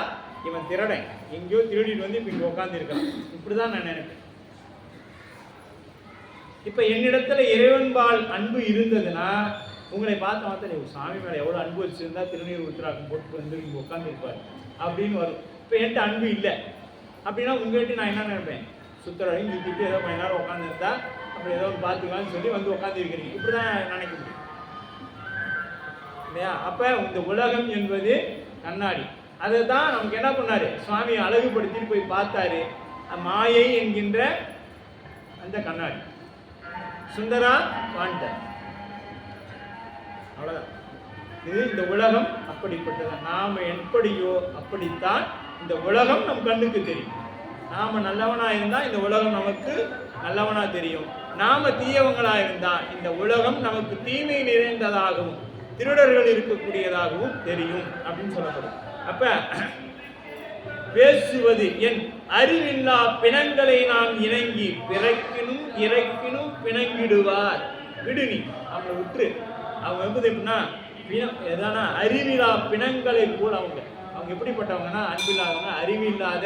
இவன் திருடன், எங்கேயோ திருடிட்டு வந்து இப்ப இங்க உட்கார்ந்து இருக்கான், இப்படிதான் நான் நினைப்பேன். இப்ப என்னிடத்துல இறைவன்பால் அன்பு இருந்ததுன்னா உங்களை பார்த்த மாத்த சாமி மேல எவ்வளவு அன்பு வச்சிருந்தா திருநீர் உத்திராக்கம் போட்டு வந்து இங்க உட்கார்ந்து இருப்பாரு அப்படின்னு வரும். இப்ப என்கிட்ட அன்பு இல்லை அப்படின்னா உங்ககிட்ட நான் என்ன நினைப்பேன், சுத்தரையும் சுத்திட்டு ஏதோ கொஞ்ச நேரம் உட்காந்துருந்தா அப்படி ஏதோ பார்த்துக்கலாம்னு சொல்லி வந்து உட்காந்து இருக்கிறீங்க, இப்படிதான் நினைக்க முடியும் இல்லையா? அப்ப இந்த உலகம் என்பது கண்ணாடி. அதை தான் நமக்கு என்ன பண்ணாரு சுவாமி அழகுபடுத்திட்டு போய் பார்த்தாரு. மாயை என்கின்ற அந்த கண்ணாடி சுந்தரா வாழ்ந்தார். அவ்வளவுதான். இது இந்த உலகம் அப்படிப்பட்டது. நாம எப்படியோ அப்படித்தான் இந்த உலகம் நம் கண்ணுக்கு தெரியும். நாம நல்லவனா இருந்தா இந்த உலகம் நமக்கு நல்லவனா தெரியும். நாம தீயவங்களா இருந்தா இந்த உலகம் நமக்கு தீமை நிறைந்ததாகவும் திருடர்கள் இருக்கக்கூடியதாகவும் தெரியும் அப்படின்னு சொல்லப்படும். அப்ப பேசுவது என் அறிவில்லா பிணங்களை நாம் இணங்கி பிறக்கினும் இறக்கினும் பிணங்கிடுவார் விடுனி. அவங்க விட்டுரு. அவங்க எப்படி எப்படின்னா எதானா அறிவில்லா பிணங்களை போல் அவங்க எப்படிப்பட்டவங்கன்னா அன்பில்லாதவங்க, அறிவில்லாத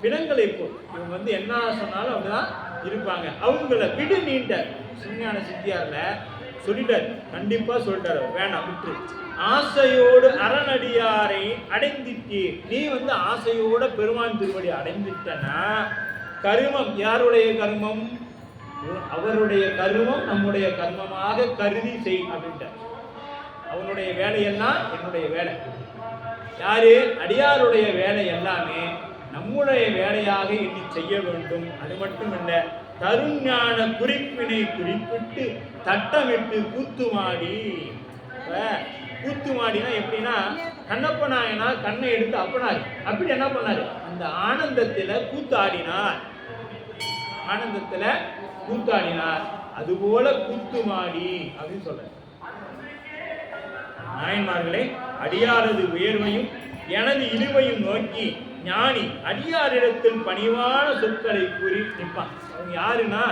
பிணங்களை போல். இவங்க என்ன சொன்னாலும் அப்படிதான் இருப்பாங்க. அவங்கள விடு நீண்ட சிவஞான சித்தியார்ல சொல்லிட்டாரு, கண்டிப்பா சொல்லிட்டாரு, வேணாம் விட்டுரு. ஆசையோடு அரணடியாரை அடைந்திட்டு நீ ஆசையோட பெருமான் திருவடி அடைந்துட்டனா கருமம் யாருடைய கர்மம்? அவருடைய கர்மம் நம்முடைய கர்மமாக கருதி செய் அப்படின்ட்டு. அவனுடைய வேலையெல்லாம் என்னுடைய வேலை. யாரு? அடியாருடைய வேலை எல்லாமே நம்முடைய வேலையாக எண்ணி செய்ய வேண்டும். அது மட்டுமல்ல, தருஞான குறிப்பினை குறிப்பிட்டு தட்டமிட்டு கூத்துமாடி. கூத்துமாடினா எப்படின்னா, கண்ணப்ப நாயனார் கண்ணை எடுத்து அப்பனார். அப்படி என்ன பண்ணாரு? அந்த ஆனந்தத்துல கூத்தாடினார். ஆனந்தத்துல கூத்தாடினார். அதுபோல கூத்துமாடி அப்படின்னு சொல்ற நாயன்மார்களே, அடியாரது உயர்வையும் எனது இழிவையும் நோக்கி ஞானி அடியாரிடத்தில் பணிவான சொற்களை கூறி நிற்பான். அவங்க யாருன்னா,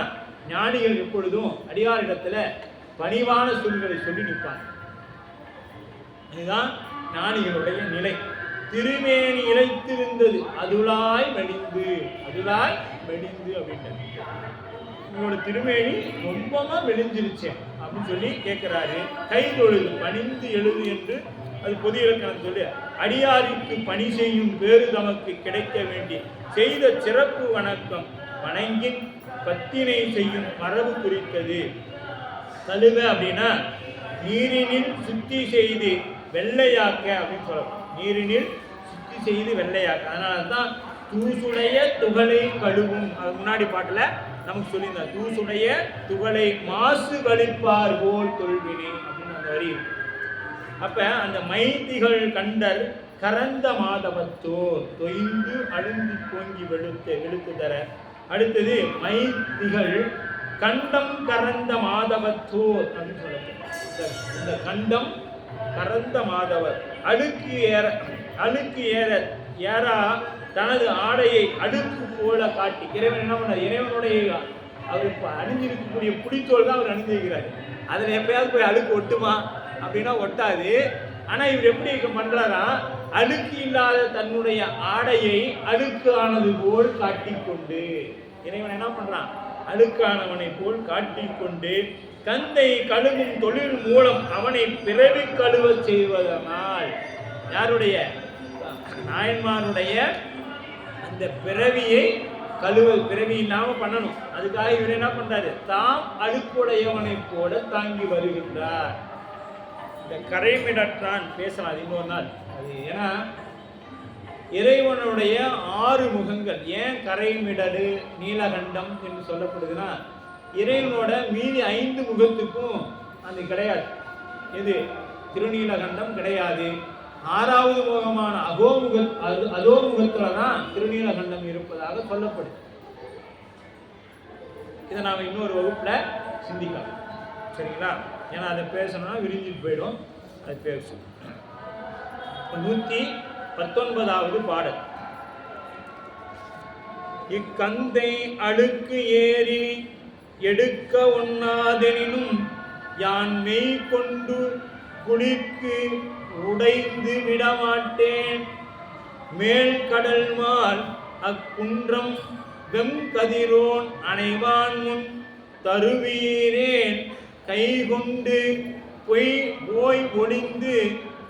ஞானிகள் எப்பொழுதும் அடியாரிடத்துல பணிவான சொற்களை சொல்லி நிற்பான். இதுதான் ஞானிகளுடைய நிலை. திருமேனி இழைத்திருந்தது அதுலாய் மெலிந்து அப்படின்ட்டு. உங்களோட திருமேனி ரொம்பமா மெலிஞ்சிருச்சேன் அப்படின்னு சொல்லி கேட்கிறாரு. கை தொழுது பணிந்து எழுது என்று அது பொது இலக்கணம் சொல்லி, அடியாருக்கு பணி செய்யும் பேறு தமக்கு கிடைக்க வேண்டி செய்த சிறப்பு வணக்கம் வணங்கின் பத்தினை செய்யும் மரபு குறித்தது. கழுவ அப்படின்னா நீரினில் சுத்தி செய்து வெள்ளையாக்க அப்படின்னு சொல்லலாம். நீரினில் சுத்தி செய்து வெள்ளையாக்க. அதனாலதான் தூசுடைய துகளை கழுவும். அது முன்னாடி பாட்டுல நமக்கு சொல்லியிருந்தார். தூசுடைய துகளை மாசு கழிப்பார் போல் தொல்வினை அப்படின்னு அந்த வரி. அப்ப அந்த மைத்திகள் கண்டர் கரந்த மாதவத்தோர் தொய்ந்து அழுந்தி பொங்கி வெளுத்து தர. அடுத்தது மைத்திகள் கண்டம் கரந்த மாதவத்தோர் அப்படின்னு சொல்லப்படும். இந்த கண்டம் கரந்த மாதவர் அழுக்கு ஏறா தனது ஆடையை அடுக்கு போல காட்டி. இறைவன் என்ன பண்ணார்? இறைவனுடைய அவருக்கு அணிஞ்சிருக்கக்கூடிய புடித்தோல் தான் அவர் அணிஞ்சிருக்கிறார். அதில் எப்பயாவது போய் அழுக்கு ஒட்டுமா அப்படின்னா ஒட்டாது. ஆனால் இவர் எப்படி பண்றாரா? அழுக்கு இல்லாத தன்னுடைய ஆடையை அழுக்கு ஆனது போல் காட்டிக்கொண்டு, இறைவன் என்ன பண்றான்? அழுக்கானவனை போல் காட்டிக்கொண்டு கந்தை கழுவும் தொழில் மூலம் அவனை பிறவி கழுவ செய்வதனால், யாருடைய? நாயன்மாருடைய அந்த பிறவியை பிறவி இல்லாம பண்ணணும். அதுக்காக இவர் என்ன பண்றாரு? தாம் அழுக்குடையவனை போல தாங்கி வருகின்றார். இந்த கரைமிடற்றான் பேசலாம் இன்னொரு நாள். அது ஏன்னா இறைவனுடைய 6 முகங்கள் ஏன் கரைமிடடு நீலகண்டம் என்று சொல்லப்படுதுன்னா, இறைவனோட மீதி 5 முகத்துக்கும் அது கிடையாது. இது திருநீலகண்டம் கிடையாது. 6வது முகமான அதோமுகத்துல தான் திருநீலகண்டம் இருப்பதாக சொல்லப்படுது. இதை நாம் இன்னொரு வகுப்புல சிந்திக்கலாம். சரிங்களா? ஏன்னா அதை பேசணும்னா விரிஞ்சிட்டு போயிடும். அது பேசணும். 119வது பாடல். இக்கந்தை அழுக்கு ஏறி எடுக்க ஒண்ணாதெனினும் யான் மெய் கொண்டு குளிர்க்கு உடைந்து விடமாட்டேன். மேல் கடல் மால் அக்குன்றம் வெம்கதிரோன் அனைவான் முன் தருவீரேன் கைகொண்டு போய் ஒளிந்து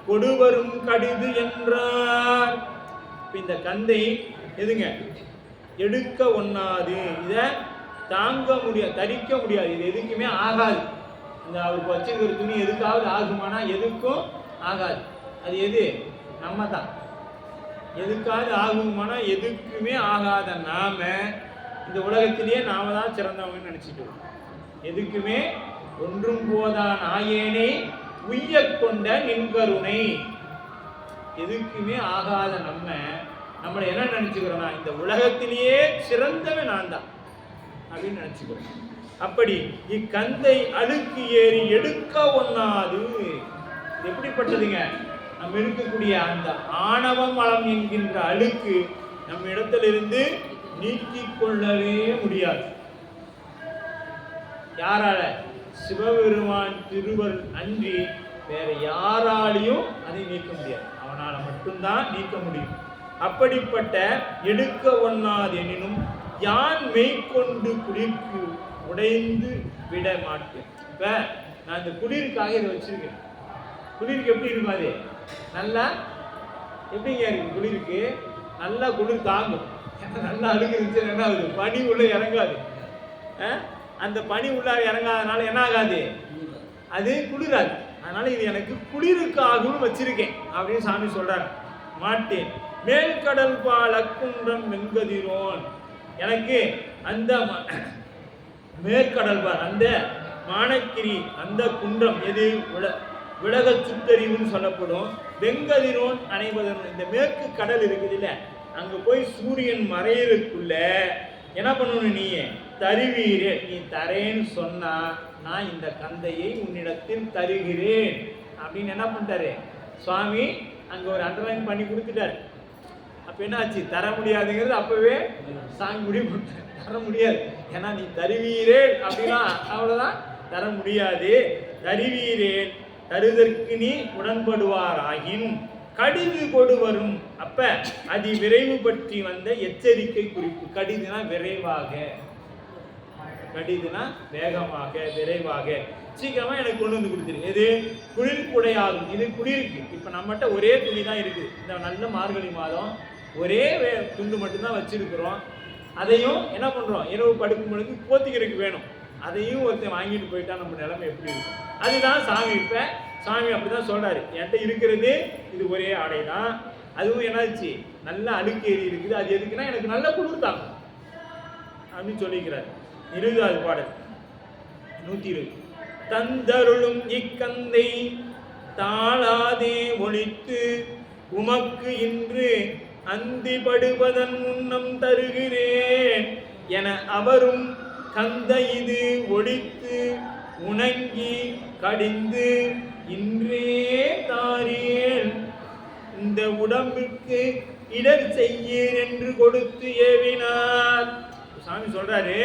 கொடுவரும் கடிது என்றார். இந்த கந்தை எதுங்க? எடுக்க ஒண்ணாது. இதை தாங்க முடியாது, தரிக்க முடியாது. இது எதுக்குமே ஆகாது. இந்த அவருக்கு வச்சிருக்கிற துணி எதுக்காவது ஆகுமானா எதுக்கும் ஆகாது. அது எது? நம்ம தான். எதுக்காவது ஆகுமானா எதுக்குமே ஆகாத நாம இந்த உலகத்திலேயே நாம தான் சிறந்தவங்கன்னு நினைச்சிட்டு எதுக்குமே ஒன்றும் போதா நாயேனை உய்ய கொண்ட நின்கருணை. எதுக்குமே ஆகாத நம்மளை என்ன நினைச்சுக்கிறோம்னா இந்த உலகத்திலேயே சிறந்தவன் நான் தான் அப்படின்னு நினைச்சுக்கிறோம். அப்படி இக்கந்தை அழுக்கு ஏறி எடுக்க ஒண்ணாது. எப்படிப்பட்டதுங்க? நம்ம இருக்கக்கூடிய அந்த ஆணவம் மலம் என்கின்ற அழுக்கு நம்ம இடத்திலிருந்து நீக்கிக் கொள்ளவே முடியாது. யாரால? சிவபெருமான் திருவருள் அன்றி வேற யாராலையும் அதை நீக்க முடியாது. அவனால மட்டும்தான் நீக்க முடியும். அப்படிப்பட்ட எடுக்க ஒண்ணாது எனினும் யான் மெய்கொண்டு குளிர்க்கு உடைந்து விட மாட்டேன். இப்ப நான் இந்த குளிருக்காக இதை வச்சிருக்கேன். குளிருக்கு எப்படி இருக்கும்? அது நல்லா எப்படிங்க இருக்கு? குளிருக்கு நல்லா குளிர் தாங்கும். நல்லா அழுக்கு இருந்துச்சு என்ன ஆகுது? பனி உள்ள இறங்காது. அந்த பனி உள்ள இறங்காதனால என்ன ஆகாது? அது குளிராது. அதனால இது எனக்கு குளிருக்காகவும் வச்சிருக்கேன் அப்படின்னு சாமி சொல்றாங்க. மாட்டேன். மேல்கடல் பால் அக்குன்றம் வெங்கதிரோன். எனக்கு அந்த மேற்கடல் பால், அந்த மானக்கிரி, அந்த குன்றம் எது? விலக சுத்தறிவுன்னு சொல்லப்படும். வெங்கதிரோன் அனைவரும். இந்த மேற்கு கடல் இருக்குது இல்ல, அங்க போய் சூரியன் மறையறதுக்குள்ள என்ன பண்ணணும்? நீ தருவீரே. நீ தரேன்னு சொன்னா நான் இந்த கந்தையை உன்னிடத்தில் தருகிறேன் அப்படின்னு என்ன பண்ணிட்டாரு சுவாமி? அங்க ஒரு அண்டர்லைன் பண்ணி கொடுத்துட்டாரு. அப்ப என்ன ஆச்சு? தர முடியாதுங்கிறது அப்பவே சாமி முடிவு பண்ணிட்டாரு. தர முடியாது. ஏன்னா நீ தருவீரேன் அப்படின்னா அவ்வளவுதான், தர முடியாது. தருவீரேன் தருதற்கு நீ உடன்படுவாராகின் கடிது கொடு வரும். அப்ப அதி விரைவு பற்றி வந்த எச்சரிக்கை குறிப்பு. கடிதுனா விரைவாக, கடிதுனா வேகமாக, விரைவாக, சீக்கிரமா எனக்கு கொண்டு வந்து கொடுத்துரு. எது? குளிர் குடையாகும். இது குளிருக்கு. இப்ப நம்மகிட்ட ஒரே துணி தான் இருக்குது. இந்த நல்ல மார்கழி மாதம் ஒரே துண்டு மட்டும்தான் வச்சிருக்கிறோம். அதையும் என்ன பண்றோம்? இரவு படுக்கும் பொழுது போத்திக்கிறதுக்கு வேணும். அதையும் ஒருத்தன் வாங்கிட்டு போயிட்டா நம்ம நிலைமை எப்படி இருக்கும்? அதுதான் சாமி. இப்ப சாமி அப்படிதான் சொல்றாரு. என்கிட்ட இருக்கிறது இது ஒரே ஆடை தான். அதுவும் என்னாச்சு? நல்ல அழுக்கேறி இருக்குது. அது எதுக்குன்னா எனக்கு நல்ல குளிர் தாங்க அப்படின்னு சொல்லிக்கிறார். 20வது பாடல் 120. தந்தருளும் இக்கந்தை தாளாதே ஒழித்து உமக்கு இன்று அந்திபடுவதன் முன்னம் தருகிறேன் என அவரும் கந்த இது ஒழித்து உணங்கி கடிந்து இன்றே தாரேன் இந்த உடம்புக்கு இடர் செய்யீர் என்று கொடுத்து ஏவினார். சாமி சொல்றாரு,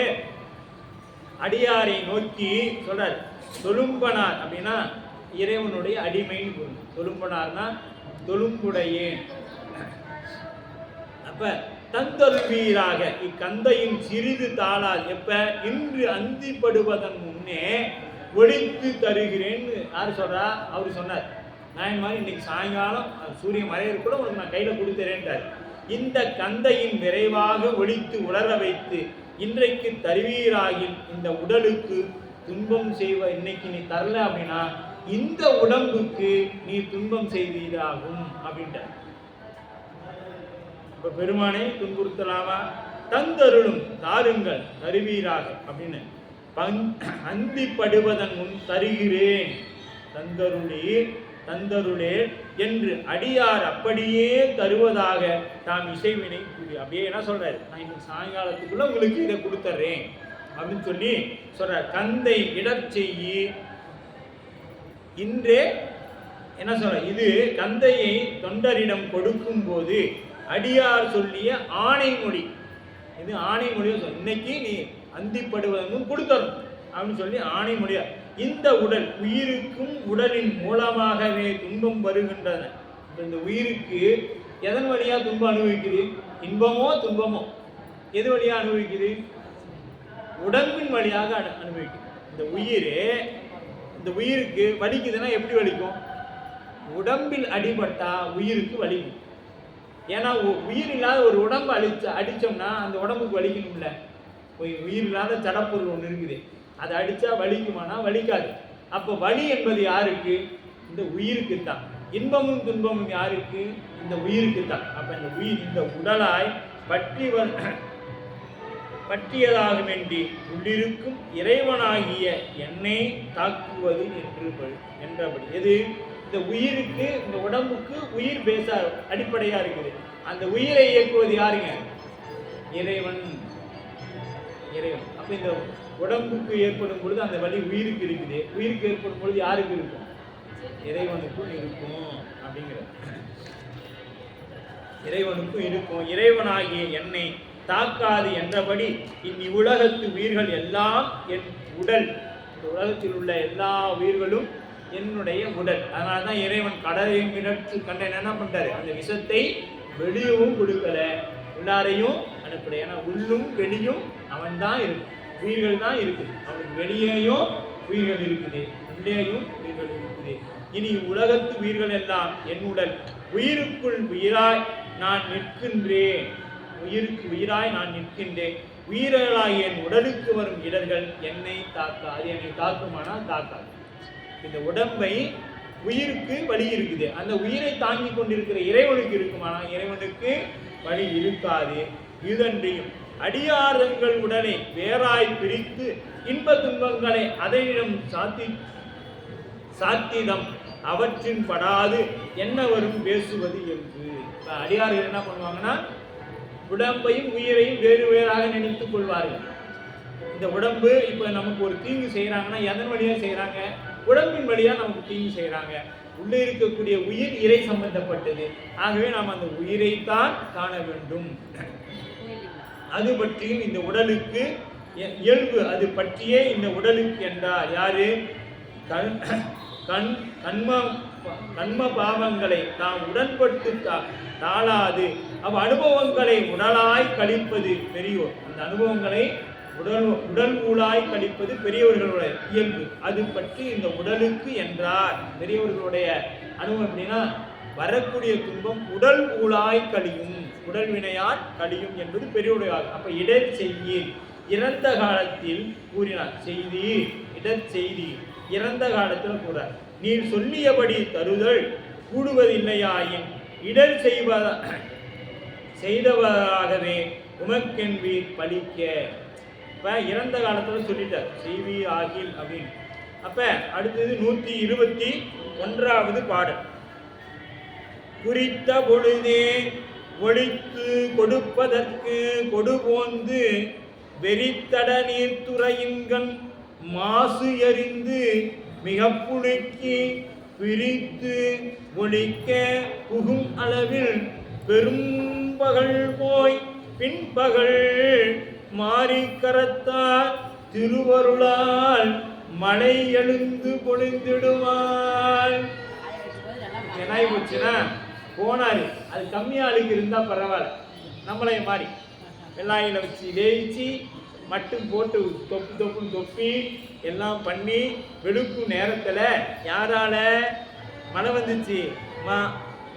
அடியாரை நோக்கி சொல்றாரு, தொழும்பனார் அப்படின்னா இறைவனுடைய அடிமைன்னு பொருள். தொழும்பனார்னா தொழும்புடையேன். அப்ப தந்தொல்வீராக இக்கந்தையின் சிறிது தாளால் எப்ப இன்று அந்திப்படுவதன் முன்னே ஒழித்து தருகிறேன்னு யாரு சொல்றா? அவரு சொன்னார். நான் மாதிரி இன்னைக்கு சாயங்காலம் சூரியன் மறையிறது கூட உனக்கு நான் கையில கொடுத்துறேன்றார். இந்த கந்தையின் விரைவாக ஒழித்து உலர வைத்து இன்றைக்கு தருவீராகில் இந்த உடலுக்கு துன்பம் செய்வ இன்னைக்கு நீ தரல அப்படின்னா இந்த உடம்புக்கு நீ துன்பம் செய்வீராகும் அப்படின்ட்டு. இப்ப பெருமானை துன்புறுத்தலாமா? தந்தருளும் தாருங்கள் தருவீராக அப்படின்னு அந்திப்படுவதன் முன் தருகிறேன் தந்தருளே என்று அடியார் அப்படியே தருவதாக தாம் இசைவினை கூறி அப்படியே என்ன சொல்றாரு, நான் இன்னைக்கு சாயங்காலத்துக்குள்ள உங்களுக்கு இதை கொடுத்துறேன் அப்படின்னு சொல்லி சொல்றார். கந்தை இடர்ச்செய்யி இன்றே என்ன சொல்ற, இது கந்தையை தொண்டரிடம் கொடுக்கும் போது அடியார் சொல்லிய ஆணைமொழி. இது ஆணைமொழியை சொல், இன்னைக்கு நீ அந்திப்படுவதும் கொடுத்தரும் அப்படின்னு சொல்லி ஆணைமொழியா. இந்த உடல் உயிருக்கும் உடலின் மூலமாகவே துன்பம் வருகின்றன. இந்த உயிருக்கு எதன் வழியா துன்பம் அனுபவிக்குது? இன்பமோ துன்பமோ எது வழியா அனுபவிக்குது? உடம்பின் வழியாக அனுபவிக்குது. இந்த உயிருக்கு வலிக்குதுன்னா எப்படி வலிக்கும்? உடம்பில் அடிபட்டா உயிருக்கு வலிக்கும். ஏன்னா உயிர் இல்லாத ஒரு உடம்பு அடிச்சோம்னா அந்த உடம்புக்கு வலிக்கணும்ல. உயிர் இல்லாத ஜடப்பொருள் ஒன்று இருக்குது, அதை அடிச்சா வலிக்குமானா வலிக்காது. அப்போ வலி என்பது யாருக்கு? இந்த உயிருக்கு தான். இன்பமும் துன்பமும் யாருக்கு? இந்த உயிருக்கு தான். அப்ப இந்த உயிர் இந்த உடலாய் பற்றியதாக வேண்டி உள்ளிருக்கும் இறைவனாகிய என்னை தாக்குவது என்றபடி. எது? இந்த உயிருக்கு, இந்த உடம்புக்கு உயிர் பேச அடிப்படையா இருக்குது. அந்த உயிரை இயக்குவது யாருங்க? இறைவன். அப்ப இந்த உடம்புக்கு ஏற்படும் பொழுது அந்த வலி உயிருக்கு இருக்குது. உயிருக்கு ஏற்படும் பொழுது யாருக்கு இருக்கும்? இறைவனுக்கும் இருக்கும் அப்படிங்கிற. இறைவனுக்கும் இருக்கும். இறைவனாகிய என்னை தாக்காது என்றபடி இவ்வுலகத்து உயிர்கள் எல்லாம் என் உடல். இந்த உலகத்தில் உள்ள எல்லா உயிர்களும் என்னுடைய உடல். அதனால தான் இறைவன் கடலையும் மிரட்டு கண்டன் என்ன பண்ணிட்டாரு? அந்த விஷத்தை வெளியவும் கொடுக்கல, உள்ளாரையும் அனுப்பல. ஏன்னா உள்ளும் வெளியும் அவன் தான் இருக்கு, உயிர்கள் தான் இருக்குது. அவனுக்கு வெளியேயும் உயிர்கள் இருக்குது, உள்ளேயும் உயிர்கள் இருக்குது. இனி உலகத்து உயிர்கள் எல்லாம் என் உடல். உயிருக்குள் உயிராய் நான் நிற்கின்றேன். உயிருக்கு உயிராய் நான் நிற்கின்றேன். உயிர்களாய் என் உடலுக்கு வரும் இடர்கள் என்னை தாக்காது. என்னை தாக்குமானால் தாக்காது. இந்த உடம்பை உயிருக்கு வலி இருக்குது, அந்த உயிரை தாங்கி கொண்டிருக்கிற இறைவனுக்கு இருக்குமானா இறைவனுக்கு வலி இருக்காது. இதன்றியும் அடியார்கள் உடலை வேறாய் பிரித்து இன்ப துன்பங்களை அதனிடம் சாத்திடம் அவற்றின் படாது என்ன வரும் பேசுவது என்று. அடியார்கள் என்ன பண்ணுவாங்கன்னா உடம்பையும் உயிரையும் வேறு வேறாக நினைத்துக் கொள்வார்கள். இந்த உடம்பு இப்ப நமக்கு ஒரு தீங்கு செய்யறாங்கன்னா எதன் வழியா செய்யறாங்க? உடம்பின் வழியா நமக்கு தீங்கு செய்யறாங்க. உள்ளே இருக்கக்கூடிய உயிர் இறை சம்பந்தப்பட்டது. ஆகவே நாம் அந்த உயிரைத்தான் காண வேண்டும். அது பற்றியும் இந்த உடலுக்கு இயல்பு அது பற்றியே இந்த உடலுக்கு என்றார் யாரு? கண்ம பாவங்களை தாம் உடன்பட்டு தாளாது அனுபவங்களை உடலாய் கழிப்பது பெரியோர். அந்த அனுபவங்களை உடல் ஊழாய் கழிப்பது பெரியவர்களுடைய இயல்பு. அது பற்றி இந்த உடலுக்கு என்றார். பெரியவர்களுடைய அனுபவம் எப்படின்னா வரக்கூடிய துன்பம் உடல் ஊழாய் கழியும், உடல் வினையால் கழியும் என்பது பெரியவருடைய. அப்ப இடர் செய்தி இறந்த காலத்தில் கூறினார். செய்தி இடர் செய்தி இறந்த காலத்தில் கூறார். நீர் சொல்லியபடி தருதல் கூடுவதில்லையாயின் இடர் செய்தவராகவே உமக்கென்பீர் பலிக்க. இப்ப இறந்த காலத்துல சொல்லிட்டார் செய்வி ஆகில் அப்படின்னு. அப்ப அடுத்தது 121வது பாடல். குறித்த பொழுதே ஒழித்து கொடுப்பதற்கு கொடுபோந்து வெறித்தட நீர்த்துறையின்கண் மாசு எறிந்து மிக புழுக்கி பிரித்து ஒழிக்க புகும் அளவில் பெரும்பகல் போய் பின்பகல் மாறி கரத்தால் திருவருளால் மழை எழுந்து பொழிந்திடுவாள். என்ன போச்சுன்னா போனாரு, அது கம்மியாளுக்கு இருந்தா பரவாயில்ல, நம்மளை மாறி வெள்ளாயில வச்சு வேயிச்சு மட்டும் போட்டு தொப்பு தொப்புன்னு தொப்பி எல்லாம் பண்ணி வெளுக்கும் நேரத்தில் யாரால மழை வந்துச்சு?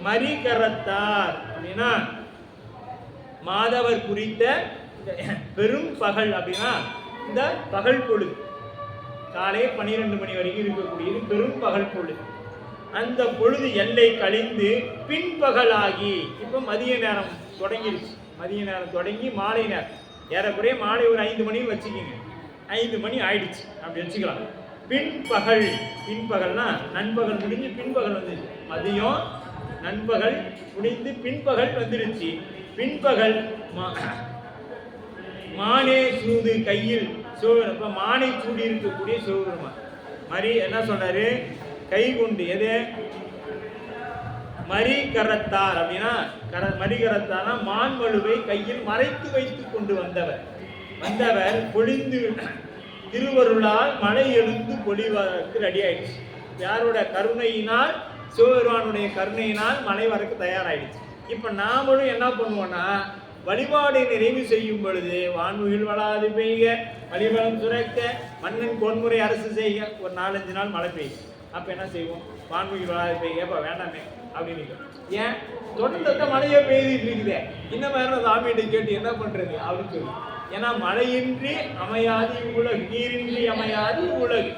மறிகரத்தார் அப்படின்னா மாதவர் குறித்த பெரும் பகல் அப்படின்னா இந்த பகல் பொழுது காலை 12 மணி வரைக்கும் இருக்கக்கூடியது பெரும் பகல் பொழுது. அந்த பொழுது எல்லை கழிந்து பின்பகலாகி இப்போ மதிய நேரம் தொடங்கிடுச்சு. மதிய நேரம் தொடங்கி மாலை நேரம் ஏறக்குறைய மாலை ஒரு 5 மணின்னு வச்சுக்கிங்க. 5 மணி ஆயிடுச்சு அப்படி வச்சுக்கலாம். பின்பகல், பின்பகல்னா நண்பகல் முடிஞ்சு பின்பகல் வந்துடுச்சு. மதியம் நண்பகல் முடிந்து பின்பகல் வந்துடுச்சு. பின்பகல் மானே சூது கையில் இப்போ மானை சூடி இருக்கக்கூடிய சிவபெருமான் மரி என்ன சொன்னாரு? கை கொண்டு எது மறிகரத்தார் அப்படின்னா மறிகரத்தார்னா மான்மழுவை கையில் மறைத்து வைத்து கொண்டு வந்தவர் பொழிந்து திருவருளால் மழை எழுந்து பொழிவதற்கு ரெடி ஆயிடுச்சு. யாரோட கருணையினால்? சிவபெருமானுடைய கருணையினால் மழை வரக்கு தயாராயிடுச்சு. இப்போ நாமளும் என்ன பண்ணுவோம்னா வழிபாடை நிறைவு செய்யும் பொழுது வான்முகில் வளாது பெய்க, வழிபலம் சுரக்க, மன்னன் பொன்முறை அரசு செய்க, ஒரு 4-5 நாள் மழை பெய்யும். அப்போ என்ன செய்வோம்? வான்முகில் வளாது பெய்க, அப்போ வேண்டாமே அப்படின்னு. ஏன் தொடர்ந்து மழையே பெய்துட்டு இருக்குதே, இன்னும் வேற சாமியிட்ட கேட்டு என்ன பண்றது அப்படின்னு சொல்லி. ஏன்னா மழையின்றி அமையாது உலகு, நீரின்றி அமையாது உலகு.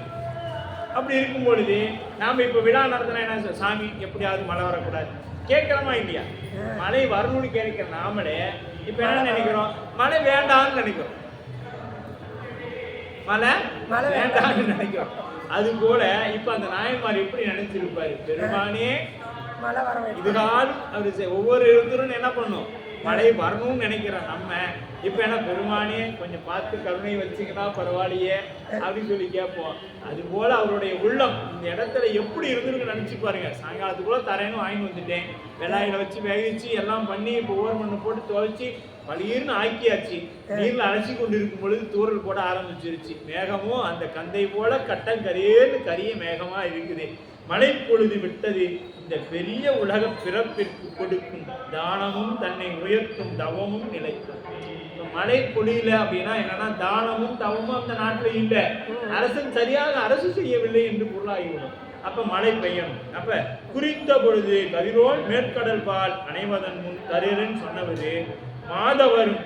அப்படி இருக்கும் பொழுது நாம் இப்போ விழா நடத்தினா என்ன? சாமி எப்படியாவது மழை வரக்கூடாது கேட்கலாமா இல்லையா? மழை வரணும்னு கேட்கிற நாமளே இப்ப என்ன நினைக்கிறோம்? மழை வேண்டாம்னு நினைக்கிறோம். மழை வேண்டாம்னு நினைக்கிறோம். அது போல இப்ப அந்த நாயன்மார் எப்படி நினைச்சிருப்பாரு? பெருமானே இதுகாலும் அவரு ஒவ்வொரு எழுத்தரும் என்ன பண்ணும்? மழை வரணும்னு நினைக்கிறோம் நம்ம. இப்ப என்ன? பெருமானே கொஞ்சம் பார்த்து கருணை வச்சுக்கிட்டா பரவாயில்லையே அப்படின்னு சொல்லி கேட்போம். அது போல அவருடைய உள்ளம் இந்த இடத்துல எப்படி இருந்துருக்கு நினைச்சு பாருங்க. சாயங்காலத்துக்குள்ள தரேன்னு வாங்கி வந்துட்டேன், வெள்ளாயில வச்சு வேகிச்சு எல்லாம் பண்ணி இப்போ ஓவர் மண்ணை போட்டு துவைச்சி பளிர்னு ஆக்கியாச்சு. நீர்ல அழைச்சி கொண்டு இருக்கும் பொழுது தூரல் போட ஆரம்பிச்சிருச்சு. மேகமும் அந்த கந்தை போல கட்டம் கரியேன்னு கரிய மேகமா இருக்குது. மழை பொழுது விட்டது. இந்த பெரிய உலக பிறப்பிற்கு கொடுக்கும் தானமும் தன்னை உயர்த்தும் தவமும் நிலைக்கும். மழை பொழியல அப்படின்னா என்னன்னா தானமும் தவமும் அந்த நாட்டில் இல்லை, அரசன் சரியாக அரசு செய்யவில்லை என்று பொருளாகிவிடும். அப்ப மழை பெய்யணும். அப்ப குறித்த பொழுது கதிரோல் மேற்கடல் பால் அனைவதன் முன் தருகிறேன்னு சொன்னவது மாதவரும்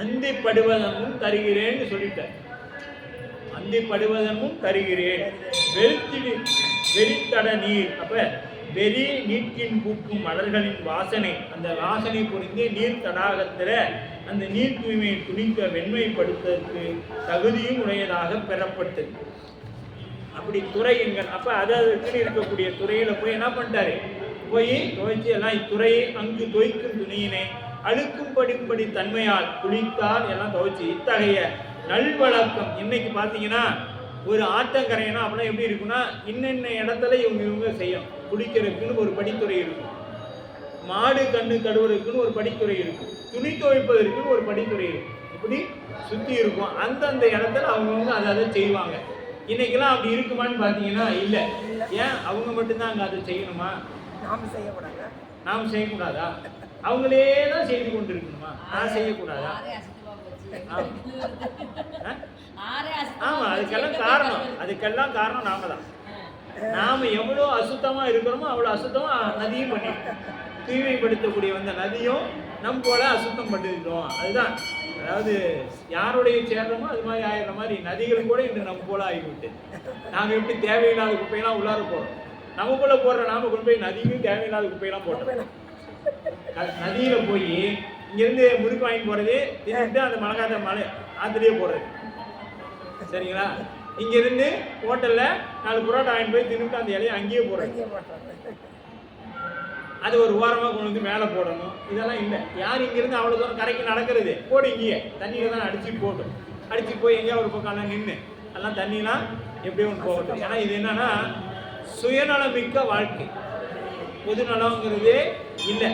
அந்தி படுவதன் முன் தருகிறேன்னு சொல்லிட்டார். அந்தி படுவதன் முன் தருகிறேன். வெறித்தட நீர், அப்ப வெறி நீட்டின் பூக்கும் மலர்களின் வாசனை, அந்த வாசனை புரிந்து நீர் தடாகத்தில் அந்த நீர் தூய்மையை துணிக்க வெண்மைப்படுத்துவதற்கு தகுதியும் உடையதாக பெறப்பட்டது. அப்படி துறையுங்கள். அப்ப அதற்கு இருக்கக்கூடிய துறையில போய் என்ன பண்ணிட்டாரு? போய் துவைச்சு எல்லாம் இத்துறையை அங்கு துவைக்கும் துணியினை அழுக்கும் படிப்படி தன்மையால் குளித்தால் எல்லாம் துவைச்சு. இத்தகைய நல்வழக்கம் இன்னைக்கு பார்த்தீங்கன்னா ஒரு ஆற்றங்கரைனா அப்படின்னா எப்படி இருக்குன்னா இன்னென்ன இடத்துல இவங்க செய்யணும். குளிக்கிறதுக்குன்னு ஒரு படித்துறை இருக்கும், மாடு கண்ணு கழுவுறதுக்குன்னு ஒரு படித்துறை இருக்கும், துணி துவைப்பதற்குன்னு ஒரு படித்துறை இருக்கும். இப்படி சுற்றி இருக்கும். அந்தந்த இடத்துல அவங்கவுங்க அதை செய்வாங்க. இன்னைக்கெல்லாம் அப்படி இருக்குமான்னு பார்த்தீங்கன்னா இல்லை. ஏன் அவங்க மட்டும்தான் அங்கே அதை செய்யணுமா? நாம் செய்யக்கூடாதா? அவங்களே தான் செய்து கொண்டு இருக்கணுமா? நான் செய்யக்கூடாதா? ஆமா, அதுக்கெல்லாம் காரணம் நாம தான். நாம எவ்வளோ அசுத்தமா இருக்கிறோமோ அவ்வளோ அசுத்தமா நதியும் பண்ணி தூய்மைப்படுத்தக்கூடிய வந்த நதியும் நம்ம போல அசுத்தம் பண்ணிருக்கோம். அதுதான், அதாவது யாருடைய சேர்றோமோ அது மாதிரி ஆயிடுற மாதிரி நதிகள் கூட இன்று நம்ம போல ஆகிவிட்டு. நாம எப்படி தேவையில்லாத குப்பையெல்லாம் உள்ளார போறோம், நமக்குள்ள போடுற நாம கொண்டு போய் நதியும் தேவையில்லாத குப்பையெல்லாம் போட்டோம். நதியில போய் இங்கிருந்து முறுக்கு வாங்கி போறது, தின்னுட்டு அந்த மிளகாத மலை ஆத்திலேயே போடுறது. சரிங்களா? இங்க இருந்து ஹோட்டல்ல 4 புரோட்டா வாங்கி போய் தின்னுட்டு அந்த இலையை அங்கேயே போடுறது. அது ஒரு ஓரமாக கொண்டு வந்து மேலே போடணும். இதெல்லாம் இல்லை. யார் இங்கேருந்து அவ்வளோ தூரம் கரைக்கு நடக்கிறது? போடு இங்கேயே தண்ணியில் தான் அடிச்சுட்டு போட்டும். அடிச்சுட்டு போய் எங்கேயா ஒரு பக்கம் நின்று எல்லாம் தண்ணிலாம் எப்படியும் ஒன்று போகட்டும். ஏன்னா இது என்னன்னா சுயநலமிக்க வாழ்க்கை. பொதுநலங்கிறதே இல்லை.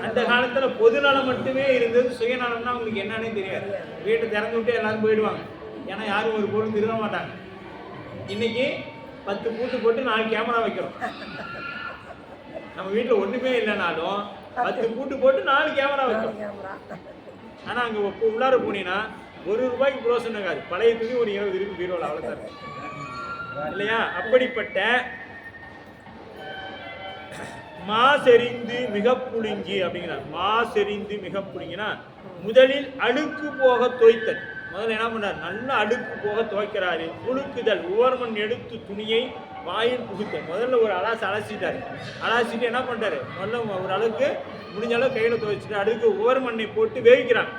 அந்த காலத்தில் பொதுநலம் மட்டுமே இருந்தது. சுயநலம்னா அவங்களுக்கு என்னன்னே தெரியாது. வீட்டை திறந்து விட்டு எல்லாரும் போயிடுவாங்க. ஏன்னா யாரும் ஒரு பொருள் திருட மாட்டாங்க. இன்னைக்கு 10 பூட்டு போட்டு 4 கேமரா வைக்கிறோம். நம்ம வீட்டில் ஒன்றுமே இல்லைனாலும் 10 பூட்டு போட்டு 4 கேமரா வைக்கிறோம். ஆனால் அங்கே உள்ளார போனீங்கன்னா ₹1 புரோசனம் இருக்காது. பழைய துணி ஒரு 20 இருக்கு பீரோவில், அவ்வளோதான் இல்லையா? அப்படிப்பட்ட மாசெறிந்து மிக புழுங்கி அப்படிங்கிறார். மாசெறிந்து மிக புழுங்கினா முதலில் அழுக்கு போக தோய்த்தல். முதல்ல என்ன பண்றாரு? நல்ல அழுக்கு போக துவைக்கிறாரு. புழுக்குதல் உவர்மன் எடுத்து துணியை வாயில் புகுத்தல். முதல்ல ஒரு அலசிட்டாரு. அலசிட்டு என்ன பண்றாரு? முதல்ல ஒரு அளவுக்கு முடிஞ்ச அளவு கையில் துவைச்சிட்டு அடுக்கு உவர்மண்ணை போட்டு வேவிக்கிறாங்க.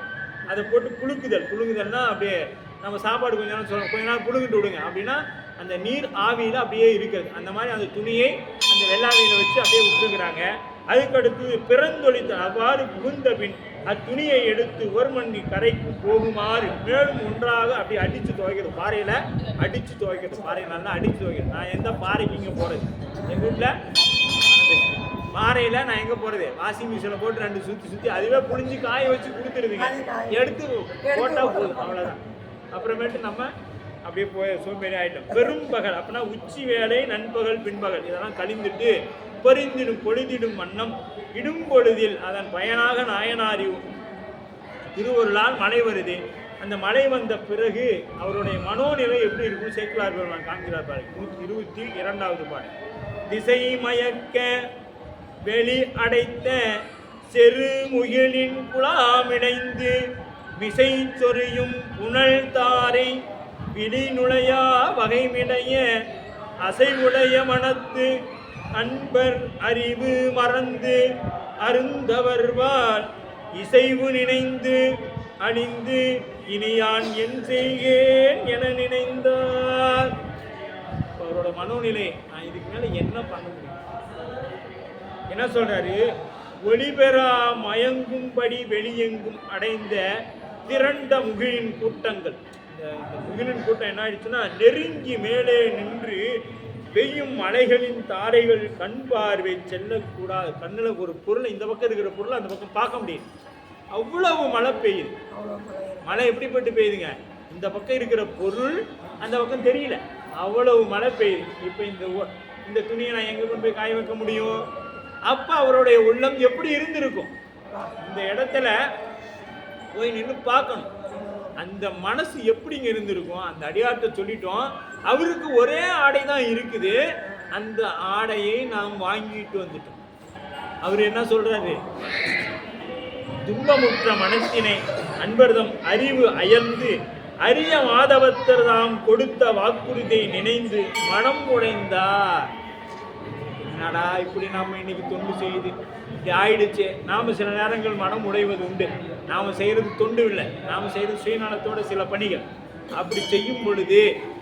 அதை போட்டு புழுங்குதல்னா அப்படியே நம்ம சாப்பாடு கொஞ்ச நேரம் புழுங்கிட்டு விடுங்க அப்படின்னா அந்த நீர் ஆவியில் அப்படியே இருக்கிறது. அந்த மாதிரி அந்த துணியை அந்த வெள்ளாவியில் வச்சு அப்படியே விட்டுருக்குறாங்க. அதுக்கடுத்து பிறந்தொழித்தல். அவ்வாறு புகுந்த பின் அத்துணியை எடுத்து ஒரு மணி கரைக்கு போகுமாறு மேலும் ஒன்றாக அப்படி அடித்து துவைக்கிறது. பாறையில் அடித்து துவைக்கிறது. பாறையில் நல்லா அடித்து துவைக்கிறது. நான் எந்த பாறைக்கு இங்கே போகிறது? எங்கள் வீட்டில் பாறையில் நான் எங்கே போகிறது? வாஷிங் மிஷினில் போட்டு 2 சுற்றி அதுவே புழிஞ்சு காய வச்சு கொடுத்துருதுங்க. எடுத்து போட்டால் போதும், அவ்வளோதான். அப்புறமேட்டு நம்ம அப்படியே போய் சோம்பேறி ஆகிட்டோம். பெரும்பகல் அப்படின்னா உச்சி வேலை, நண்பகல், பின்பகல் இதெல்லாம் கழிந்துட்டு பொறிந்திடும் பொழுதிடும் வண்ணம் இடும் பொழுதில் அதன் பயனாக நாயனாரி திருவருளால் மழை வருது. அந்த மழை வந்த பிறகு அவருடைய மனோநிலை எப்படி இருக்கும் சேக்கிழார் பெருமான் காண்கிறார் பாருங்க. 122வது பாடல். திசை மயக்க வெளி அடைத்த செரு முகிலின் குழாமிடைந்து மிசை சொரியும் புனல் தாரை விழி நுழையா வகைமிடைய அசைவுடைய மனத்து அன்பர் அறிவு மறந்து அருந்தவர்வால் இசைவு நினைந்து அணிந்து இனியான் என் செய்கேன் என நினைந்தார். அவரோட மனோநிலை, நான் இதுக்கு மேல என்ன பண்ண முடியும்? என்ன சொல்றாரு? ஒளிபெறா மயங்கும்படி வெளியெங்கும் அடைந்த திரண்ட முகிலின் கூட்டங்கள். இந்த முகிலின் கூட்டம் என்ன ஆயிடுச்சுன்னா நெருங்கி மேலே நின்று பெய்யும் மலைகளின் தாரைகள் கண் பார்வை செல்லக்கூடாது. கண்ணில் ஒரு பொருளை இந்த பக்கம் இருக்கிற பொருளை அந்த பக்கம் பார்க்க முடியும். அவ்வளவு மழை பெய்யுது. மழை எப்படிப்பட்டு பெய்யுதுங்க? இந்த பக்கம் இருக்கிற பொருள் அந்த பக்கம் தெரியல, அவ்வளவு மழை பெய்யுது. இப்போ இந்த துணியை நான் எங்கே கொண்டு போய் காய வைக்க முடியும்? அப்போ அவருடைய உள்ளம் எப்படி இருந்திருக்கும்? இந்த இடத்துல போய் நின்று பார்க்கணும். அந்த மனசு எப்படிங்க இருந்திருக்கும்? அந்த அடியார்ட்ட சொல்லிட்டோம், அவருக்கு ஒரே ஆடை தான் இருக்குது, அந்த ஆடையை நாம் வாங்கிட்டு வந்துட்டோம். அவர் என்ன சொல்றாரு? துன்பமுற்ற மனத்தினை அன்பர்தம் அறிவு அயர்ந்து அரிய மாதவத்தர் தாம் கொடுத்த வாக்குறுதியை நினைந்து மனம் உடைந்தார். என்னடா இப்படி நாம் இன்னைக்கு தொண்டு செய்து இப்படி ஆயிடுச்சு. நாம் சில நேரங்கள் மனம் உடைவது உண்டு. நாம் செய்கிறது தொண்டு இல்லை, நாம் செய்கிறது சுயநலத்தோட சில பணிகள். அப்படி செய்யும் பொழுது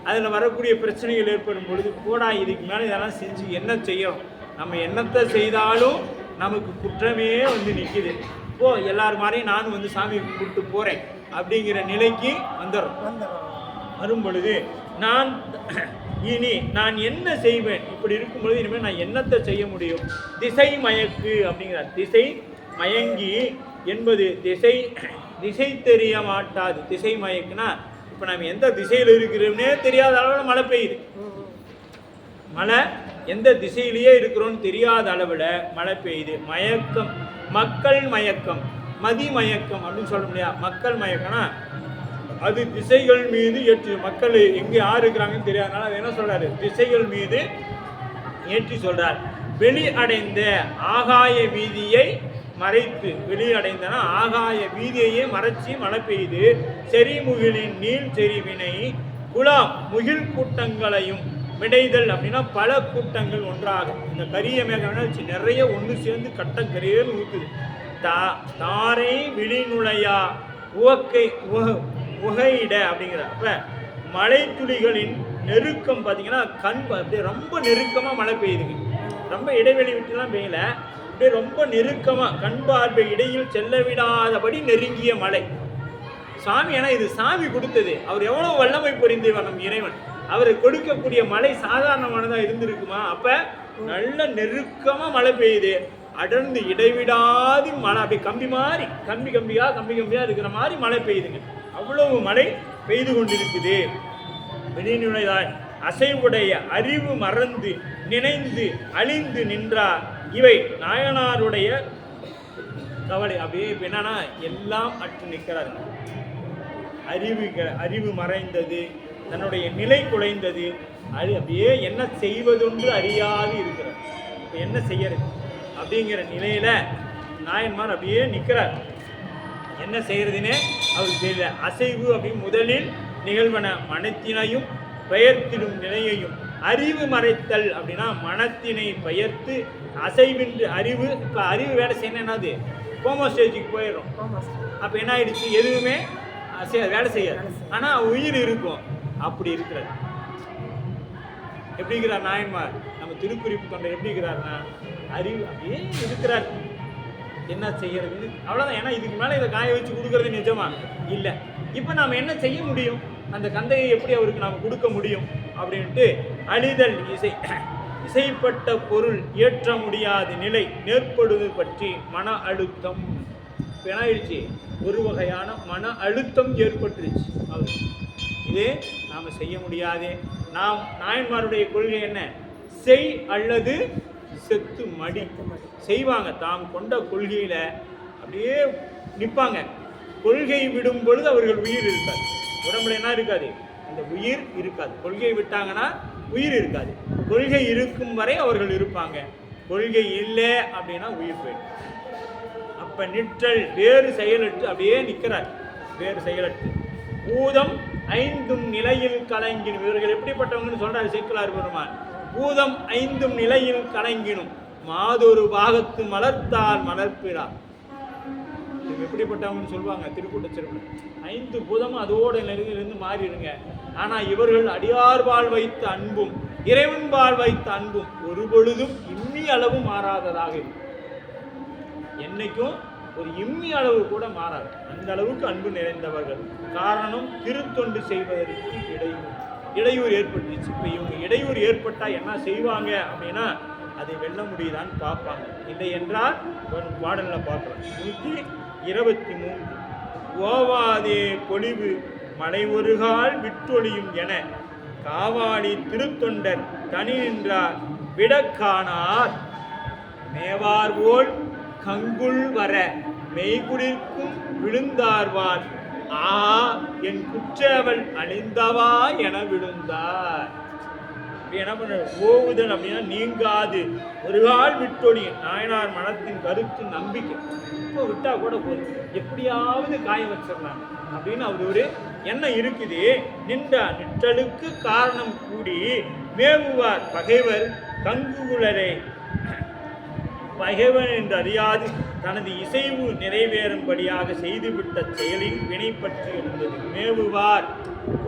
அதில் வரக்கூடிய பிரச்சனைகள் ஏற்படும் பொழுது போடா இதுக்கு மேலே இதெல்லாம் செஞ்சு என்ன செய்யணும்? நம்ம என்னத்தை செய்தாலும் நமக்கு குற்றமே வந்து நிற்கிது. இப்போ எல்லார் மாதிரியும் நானும் வந்து சாமி கும்பிட்டு போகிறேன் அப்படிங்கிற நிலைக்கு வந்துடும். வரும் பொழுது நான் என்ன செய்வேன்? இப்படி இருக்கும் பொழுது இனிமேல் நான் என்னத்தை செய்ய முடியும்? திசை மயக்கு அப்படிங்கிறார். திசை மயங்கி என்பது திசை தெரிய மாட்டாது. திசை மயக்குனா இப்போ நம்ம எந்த திசையில் இருக்கிறோம்னே தெரியாத அளவில் மழை பெய்யுது. மழை எந்த திசையிலேயே இருக்கிறோன்னு தெரியாத அளவில் மழை பெய்யுது. மயக்கம், மக்கள் மயக்கம், மதி மயக்கம் அப்படின்னு சொல்ல முடியாது. மக்கள் மயக்கம்னா அது திசைகள் மீது ஏற்றி, மக்கள் எங்கே யார் இருக்கிறாங்கன்னு தெரியாதனால அது என்ன சொல்றாரு? திசைகள் மீது ஏற்றி சொல்றார். வெளி அடைந்த ஆகாய வீதியை மறைத்து, வெளி அடைந்தனா ஆகாய வீதியையே மறைச்சி மழை பெய்து செறிமுகிலின் நீள் செறிவினை குலாம் முகில் கூட்டங்களையும் விடைதல் அப்படின்னா பல கூட்டங்கள் ஒன்றாக. இந்த கரிய மேகம் நிறைய ஒன்று சேர்ந்து கட்டங்கரையேன்னு ஊற்றுது. தாரை விழி நுழையா உகையிட அப்படிங்கிற. அப்போ மழை துளிகளின் நெருக்கம் பார்த்தீங்கன்னா அப்படியே ரொம்ப நெருக்கமாக மழை பெய்யுதுங்க. ரொம்ப இடைவெளி விட்டுலாம் பெய்யல, அப்படியே ரொம்ப நெருக்கமாக கண் பார்வை இடையில் செல்ல விடாதபடி நெருங்கிய மலை. சாமி, ஏன்னா இது சாமி கொடுத்தது. அவர் எவ்வளோ வல்லமை புரிந்தவர் நம் இறைவன். அவர் கொடுக்கக்கூடிய மழை சாதாரணமானதாக இருந்திருக்குமா? அப்போ நல்ல நெருக்கமாக மழை பெய்யுது, அடர்ந்து இடைவிடாது மழை, அப்படியே கம்பி மாதிரி கம்பி கம்பியாக இருக்கிற மாதிரி மழை பெய்யுதுங்க. அவ்வளவு மழை பெய்து கொண்டிருக்குது. வெளிநுழைதாய் அசைவுடைய அறிவு மறந்து நினைந்து அழிந்து நின்றார். இவை நாயனாருடைய கவலை. அப்படியே என்னன்னா எல்லாம் அற்று நிற்கிறார். அறிவு மறைந்தது, தன்னுடைய நிலை குலைந்தது, அப்படியே என்ன செய்வதொன்று அறியாது இருக்கிறார். இப்போ என்ன செய்யறது அப்படிங்கிற நிலையில நாயன்மார் அப்படியே நிற்கிறார். என்ன செய்யறதுன்னே அவருக்கு தெரியல. அசைவு அப்படின்னு முதலில் நிகழ்வன மனத்தினையும் பெயர்த்திடும் நிலையையும். அறிவு மறைத்தல் அப்படின்னா மனத்தினை பெயர்த்து அசைவின்றி அறிவு. இப்போ அறிவு வேலை செய்யணும் என்னது, கோமா ஸ்டேஜுக்கு போயிடும். அப்போ என்ன ஆயிடுச்சு, எதுவுமே வேலை செய்யாது. ஆனால் உயிர் இருக்கும். அப்படி இருக்கிறார். எப்படி இருக்கிறார் நாயன்மார்? நம்ம திருக்குறிப்பு தொண்டர் எப்படி இருக்கிறார்னா அறிவு அப்படியே இருக்கிறார். என்ன செய்யறது அவ்வளோதான். ஏன்னா இதுக்கு மேலே இதை காய வச்சு கொடுக்கறது நிஜமா இல்லை. இப்போ நாம் என்ன செய்ய முடியும்? அந்த கந்தையை எப்படி அவருக்கு நாம் கொடுக்க முடியும் அப்படின்ட்டு அழிதல் இசைப்பட்ட பொருள் ஏற்ற முடியாத நிலை நேர்படுவது பற்றி மன அழுத்தம். ஆயிடுச்சு, ஒரு வகையான மன அழுத்தம் ஏற்பட்டுருச்சு அவர். இது நாம் செய்ய முடியாது. நாம் நாயன்மாருடைய கொள்கை என்ன? செய் அல்லது செத்து மடி. செய்வாங்க, தாம் கொண்ட கொள்கையில அப்படியே நிற்பாங்க. கொள்கை விடும் பொழுது அவர்கள் உயிர் இருக்காது. உடம்புல என்ன இருக்காது? அந்த உயிர் இருக்காது. கொள்கையை விட்டாங்கன்னா உயிர் இருக்காது. கொள்கை இருக்கும் வரை அவர்கள் இருப்பாங்க. கொள்கை இல்லை அப்படின்னா உயிர் போயிடும். அப்ப நிற்றல் வேறு செயலற்று அப்படியே நிற்கிறார். வேறு செயலற்று பூதம் ஐந்தும் நிலையில் கலங்கினும். இவர்கள் எப்படிப்பட்டவங்கன்னு சொல்றாரு சேக்கிழார் பெருமான். பூதம் ஐந்தும் நிலையில் கலங்கினும் மாதொரு பாகத்து மலர்த்தால் மலர்ப்பிறார். எப்படிப்பட்டவங்கன்னு சொல்லுவாங்க திருக்கூட்டச்சிறுவன். 5 பூதமும் அதோட நிலையிலிருந்து மாறிடுங்க. ஆனா இவர்கள் அடியார்பால் வைத்த அன்பும் இறைவன்பால் வைத்த அன்பும் ஒரு பொழுதும் இம்மி அளவு மாறாததாக இருக்கும். என்னைக்கும் ஒரு இம்மி அளவு கூட மாறாது. அந்த அளவுக்கு அன்பு நிறைந்தவர்கள். காரணம், திருத்தொண்டு செய்வதற்கு இடையூறு ஏற்பட்டுச்சு. இப்போ இவங்க இடையூறு ஏற்பட்டால் என்ன செய்வாங்க அப்படின்னா அதை வெல்ல முடியுதான்னு பார்ப்பாங்க. இல்லை என்றால் ஒரு பாடலில் பார்க்கலாம். 123 ஓவாதே பொலிவு மலை ஒருகால் விட்டொழியும் என காவாடி திருத்தொண்டர் தனி நின்றார் விடக்கானார் மேவார் போல் கங்குள் வர மெய்குடிற்கும் விழுந்தார்வான் ஆ என் குற்றவள் அழிந்தவா என விழுந்தார். என்ன பண்ண ஓவுதல் அப்படின்னா நீங்காது ஒரு கால் விட்டொழியும். நாயனார் மனத்தின் கருத்து நம்பிக்கை. இப்போ விட்டா கூட போதும், எப்படியாவது காய வச்சிடலாம் அப்படின்னு அவர் ஒரு எண்ணம் இருக்குது. நிற்றலுக்கு காரணம் கூடி மேவுவார் பகைவர் கங்குகுலரை. பகைவன் என்று அறியாது தனது இசைவு நிறைவேறும்படியாக செய்துவிட்ட செயலின் வினை பற்றி இருந்தது. மேவுவார்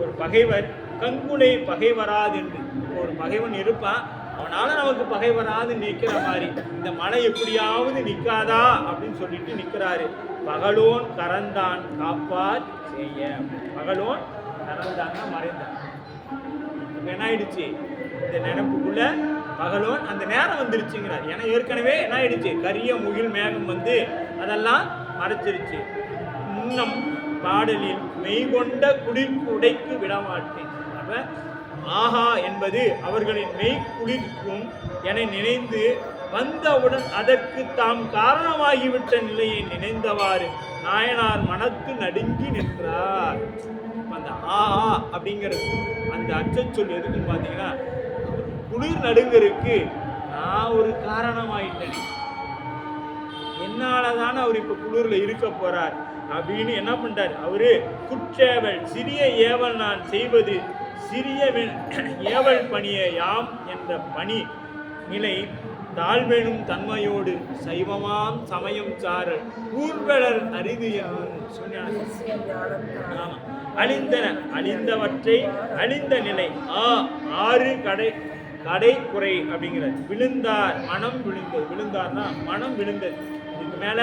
ஒரு பகைவர் கங்குலை பகை வராது என்று. ஒரு பகைவன் இருப்பான், அவனால நமக்கு பகை வராது நிற்கிற மாதிரி இந்த மலை எப்படியாவது நிற்காதா அப்படின்னு சொல்லிட்டு நிற்கிறாரு. பகலோன் கறந்தான் காப்பார் செய்ய. பகலோன் கறந்தாங்க மறைந்தான். இப்போ என்ன ஆயிடுச்சு, இந்த நினைப்புக்குள்ள பகலோன் அந்த நேரம் வந்துருச்சுங்கிறார். ஏன்னா ஏற்கனவே என்ன ஆயிடுச்சு, கரிய முகில் மேகம் வந்து அதெல்லாம் மறைச்சிருச்சு. முன்னம் பாடலில் மெய்கொண்ட குளிர்க்கு உடைக்கு விடமாட்டேன். அப்ப ஆஹா என்பது அவர்களின் மெய் குளிர்க்கும் என நினைந்து வந்தவுடன் அதற்கு தாம் காரணமாகிவிட்ட நிலையை நினைந்தவாறு நாயனார் மனத்து நடுங்கி நின்றார். அந்த ஆஹா அப்படிங்கிறது அந்த அச்சச்சொல் எதுக்குன்னு பார்த்தீங்கன்னா, குளிர் நடுங்கருக்கு நான் ஒரு காரணமாயிட்டேன், என்னாலதானே அவர் இப்ப குளிர்ல இருக்க போறார் அப்படின்னு என்ன பண்றாரு அவரு. குற்றேவல் சிறிய ஏவல் நான் செய்வது சிறிய ஏவல் பணிய யாம் என்ற பணி நிலை தாழ்வேணும் தன்மையோடு சைவமாம் சமயம் சாரல் ஊர்வலர் அரிது அழிந்தன அழிந்தவற்றை அழிந்த நிலை ஆறு கடைக்குறை அப்படிங்கிறது. விழுந்தார், மனம் விழுந்தது. விழுந்தார்னா மனம் விழுந்தது. இதுக்கு மேல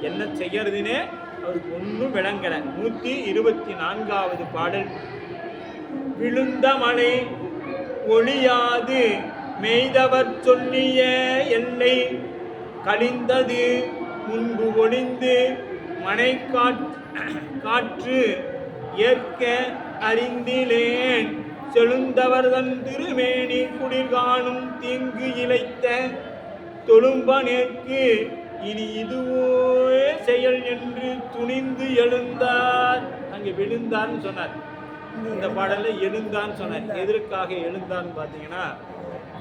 என்ன செய்யறதுன்னே அவருக்கு ஒன்றும் விளங்கல. 124வது பாடல். விழுந்த மலை ஒளியாது மெய்தவர் சொல்லிய எல்லை கழிந்தது முன்பு ஒளிந்து மனை காற்று ஏற்க அறிந்திலேன் செழுந்தவர்தன் திருமேனி குளிர்காணும் தீங்கு இழைத்த தொழும்பனேற்கு இனி இதுவோ செயல் என்று துணிந்து எழுந்தார். அங்கே விழுந்தார்னு சொன்னார். இந்த பாடல்ல எழுந்தான்னு சொன்னார். எதற்காக எழுந்தான்னு பார்த்தீங்கன்னா,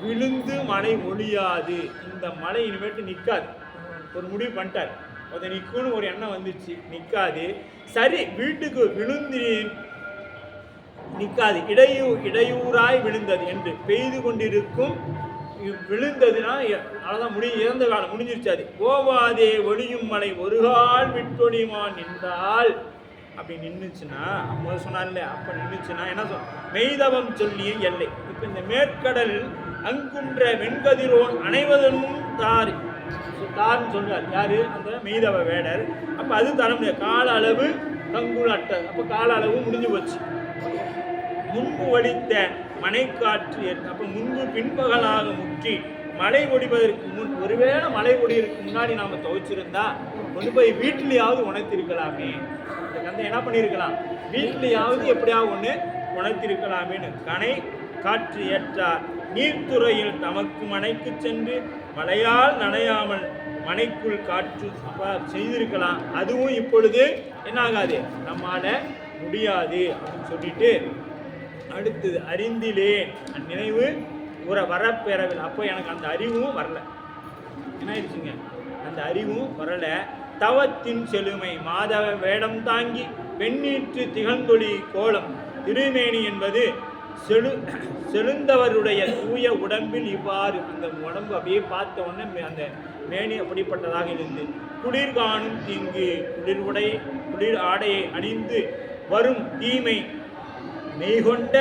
விழுந்து மழை ஒழியாது, இந்த மழை இனிமேட்டு நிற்காது ஒரு முடிவு பண்ணிட்டார். அதை நிற்கும்னு ஒரு எண்ணம் வந்துச்சு, நிற்காது. சரி, வீட்டுக்கு விழுந்து நிற்காது, இடையூறாய் விழுந்தது என்று பெய்து கொண்டிருக்கும். விழுந்ததுன்னா அவ்வளோதான், இறந்த காலம் முடிஞ்சிருச்சு. அது போவாதே ஒளியும் மலை ஒரு கால் விட்டொழிமான் நின்றால் அப்படி நின்றுச்சுன்னா, முதல் சொன்னார்ல, அப்போ நின்றுச்சுன்னா என்ன மெய்தவம் சொல்லிய எல்லை. இப்போ இந்த மேற்கடல் அங்குன்ற வெண்கதிரோன் அனைவதனும் தார்ன்னு சொல்றார். யாரு? அந்த மெய்தவ வேடர். அப்போ அது தர முடியாது. கால அளவு கங்குள் அட்டை. அப்போ கால அளவு முடிஞ்சு போச்சு. முன்பு வடித்த மனைக்காற்று. அப்போ முன்பு பின்பகலாக முற்றி மழை ஒடிவதற்கு முன், ஒருவேளை மழை ஒடிவதற்கு முன்னாடி நாம் துவைச்சிருந்தா கொண்டு போய் வீட்டிலேயாவது உணர்த்திருக்கலாமே. இந்த கந்தை என்ன பண்ணியிருக்கலாம்? வீட்டிலேயாவது எப்படியாவது ஒன்று உணர்த்திருக்கலாமேன்னு கனை காற்று ஏற்றார். நீர்த்துறையில் தமக்கு மனைக்கு சென்று மழையால் நனையாமல் மனைக்குள் காற்று செய்திருக்கலாம். அதுவும் இப்பொழுது என்ன ஆகாது, நம்மால முடியாது அப்படின்னு சொல்லிட்டு அடுத்தது அறிந்திலேன் நினைவு வரப்பெறவில்லை. அப்போ எனக்கு அந்த அறிவும் வரல. என்ன ஆயிடுச்சுங்க? அந்த அறிவும் வரல. தவத்தின் செழுமை மாதவ வேடம் தாங்கி வெண்ணீற்று திகழ்ந்தொளி கோலம் திருமேனி என்பது செழுந்தவருடைய தூய உடம்பில் இவ்வாறு, அந்த உடம்பு அப்படியே பார்த்த உடனே அந்த மேனி அப்படிப்பட்டதாக இருந்து குளிர் காணும் தீங்கு குளிர் ஆடையை அணிந்து வரும் தீமை மெய்கொண்ட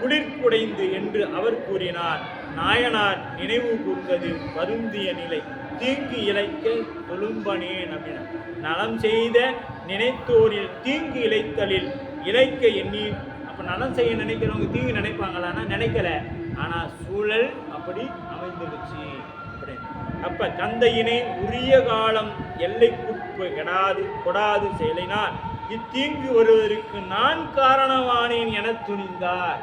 குளிர்குடைந்து என்று அவர் கூறினார். நாயனார் நினைவு கூர்ந்தது வருந்திய நிலை தீங்கு இழைக்க தொழும்பனேன் அப்படின்னா, நலம் செய்த நினைத்தோரில் தீங்கு இழைத்தலில் இழைக்க எண்ணி. அப்போ நலம் செய்ய நினைக்கிறவங்க தீங்கு நினைப்பாங்களான்னா நினைக்கல, ஆனால் சூழல் அப்படி அமைந்துடுச்சு அப்படின்னு. அப்போ தந்தையினை உரிய காலம் எல்லைக்குட்பு கொடாது செயலினால் இத்தீங்கு வருவதற்கு நான் காரணமானேன் என துணிந்தார்.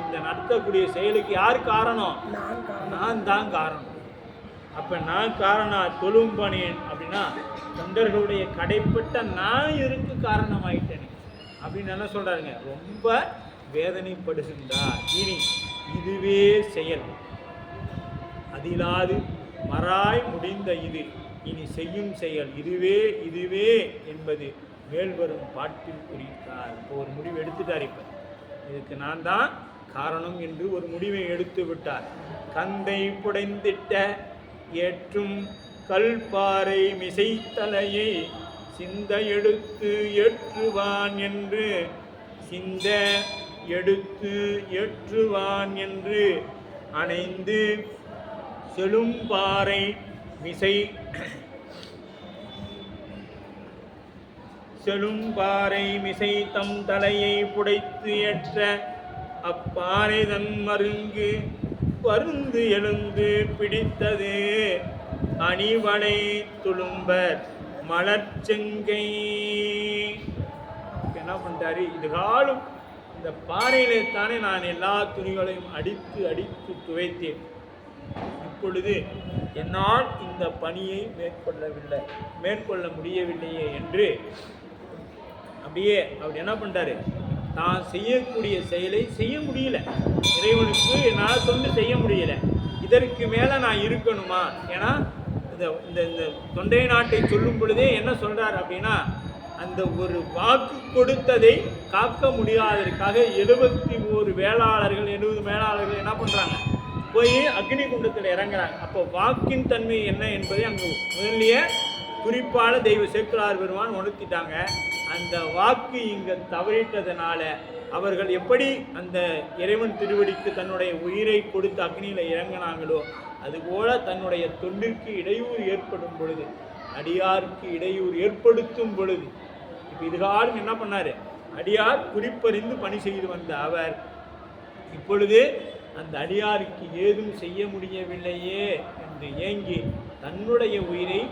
இந்த நடத்தக்கூடிய செயலுக்கு யார் காரணம்? நான் தான் காரணம். அப்ப நான் காரணம் தொழும்பனேன் அப்படின்னா தொண்டர்களுடைய கடைப்பட்ட நான் இருக்கு காரணமாயிட்டேன் அப்படின்னு என்ன சொல்றாருங்க? ரொம்ப வேதனைப்படுகின்றார். இனி இதுவே செயல் அதிலாது மறாய் முடிந்த இது இனி செய்யும் செயல் இதுவே என்பது மேல்வரும் பாட்டில் குறித்தார். இப்போ ஒரு முடிவு எடுத்துட்டார். இப்போ இதுக்கு நான் தான் காரணம் என்று ஒரு முடிவை எடுத்து விட்டார். கந்தை புடைந்திட்ட ஏற்றும் கல்பாறை மிசைத்தலையை சிந்த எடுத்து ஏற்றுவான் என்று அணைந்து செழும்பாறை மிசை தம் தலையை புடைத்து ஏற்ற அப்பாறை தன் மருங்கு பருந்து எழுந்து பிடித்தது அணிவளை துளும்பர் மலர்ச்செங்கை. என்ன பண்ணிட்டாரு? இதுகாலும் இந்த பாறையிலே தானே நான் எல்லா துணிகளையும் அடித்து துவைத்தேன். இப்பொழுது என்னால் இந்த பணியை மேற்கொள்ள முடியவில்லையே என்று அப்படியே அவர் என்ன பண்ணிட்டாரு? நான் செய்யக்கூடிய செயலை செய்ய முடியல, இறைவனுக்கு என்னால் தொண்டு செய்ய முடியல, இதற்கு மேலே நான் இருக்கணுமா? ஏன்னா இந்த தொண்டை நாட்டை சொல்லும் பொழுதே என்ன சொல்றார் அப்படின்னா, அந்த ஒரு வாக்கு கொடுத்ததை காக்க முடியாததற்காக 70 மேலாளர்கள் என்ன பண்றாங்க? போய் அக்னி குண்டத்தில் இறங்குறாங்க. அப்போ வாக்கின் தன்மை என்ன என்பதை அங்கு முதலியே குறிப்பான தெய்வ சேக்கிழார் பெருமான் உணர்த்திட்டாங்க. அந்த வாக்கு இங்கே தவறிட்டதுனால அவர்கள் எப்படி அந்த இறைவன் திருவடிக்கு தன்னுடைய உயிரை கொடுத்து அக்னியில் இறங்கினாங்களோ அதுபோல தன்னுடைய தொண்டிற்கு இடையூறு ஏற்படும் பொழுது, அடியாருக்கு இடையூறு ஏற்படுத்தும் பொழுது, இப்போ இதுகாலம் என்ன பண்ணார்? அடியார் குறிப்பறிந்து பணி செய்து வந்த அவர் இப்பொழுது அந்த அடியாருக்கு ஏதும் செய்ய முடியவில்லையே என்று ஏங்கி தன்னுடைய உயிரை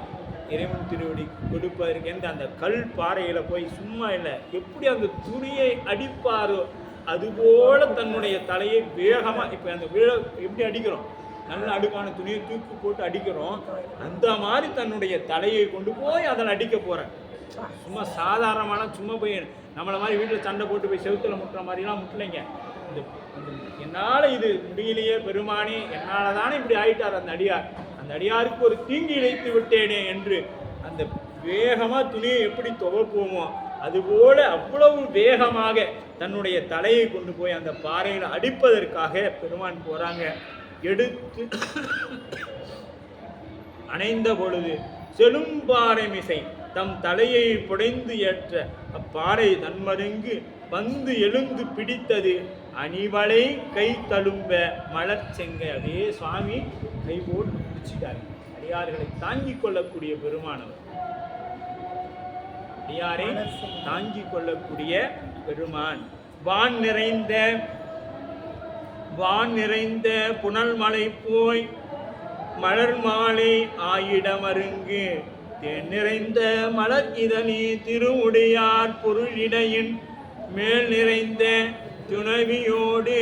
இறைவன் திருவடி கொடுப்பதற்கு என்று அந்த கல் பாறையில் போய் சும்மா இல்லை, எப்படி அந்த துணியை அடிப்பாரோ அதுபோல தன்னுடைய தலையை வேகமாக, இப்போ அந்த எப்படி அடிக்கிறோம், நல்ல அடுக்கான துணியை தூக்கி போட்டு அடிக்கிறோம், அந்த மாதிரி தன்னுடைய தலையை கொண்டு போய் அதில் அடிக்க போகிறேன். சும்மா சாதாரணமான சும்மா போய் நம்மளை மாதிரி வீட்டில் சண்டை போட்டு போய் செவுத்தில் முட்டுற மாதிரிலாம் முட்டலைங்க. இந்த என்னால் இது முடியலையே பெருமானே, என்னால் தானே இப்படி ஆயிட்டார் அந்த அடியார், அந்த அடியாருக்கு ஒரு தீங்கி இழைத்து விட்டேனே என்று அந்த வேகமாக துணியை எப்படி துவப்போமோ அதுபோல அவ்வளவு வேகமாக தன்னுடைய தலையை கொண்டு போய் அந்த பாறையில் அடிப்பதற்காக பெருமான் போகிறாங்க. எடுத்து அணைந்த பொழுது செழும்பாறை மிசை தம் தலையை புடைந்து ஏற்ற அப்பாறை தன்மருங்கு வந்து எழுந்து பிடித்தது அணிவளை கை தழும்ப மலர் செங்க. அதே சுவாமி கை போட்டு பிடிச்சிட்டார். அடியார்களை தாங்கிக் கொள்ளக்கூடிய பெருமானவர், அடியாரை தாங்கிக் கொள்ளக்கூடிய பெருமான். வான் நிறைந்த புனல் மலை போய் மலர் மாலை ஆயிடமருங்கு தேன் நிறைந்த மலர் இதனி திருவுடையார் பொருளிடையின் மேல் நிறைந்த துணைவியோடு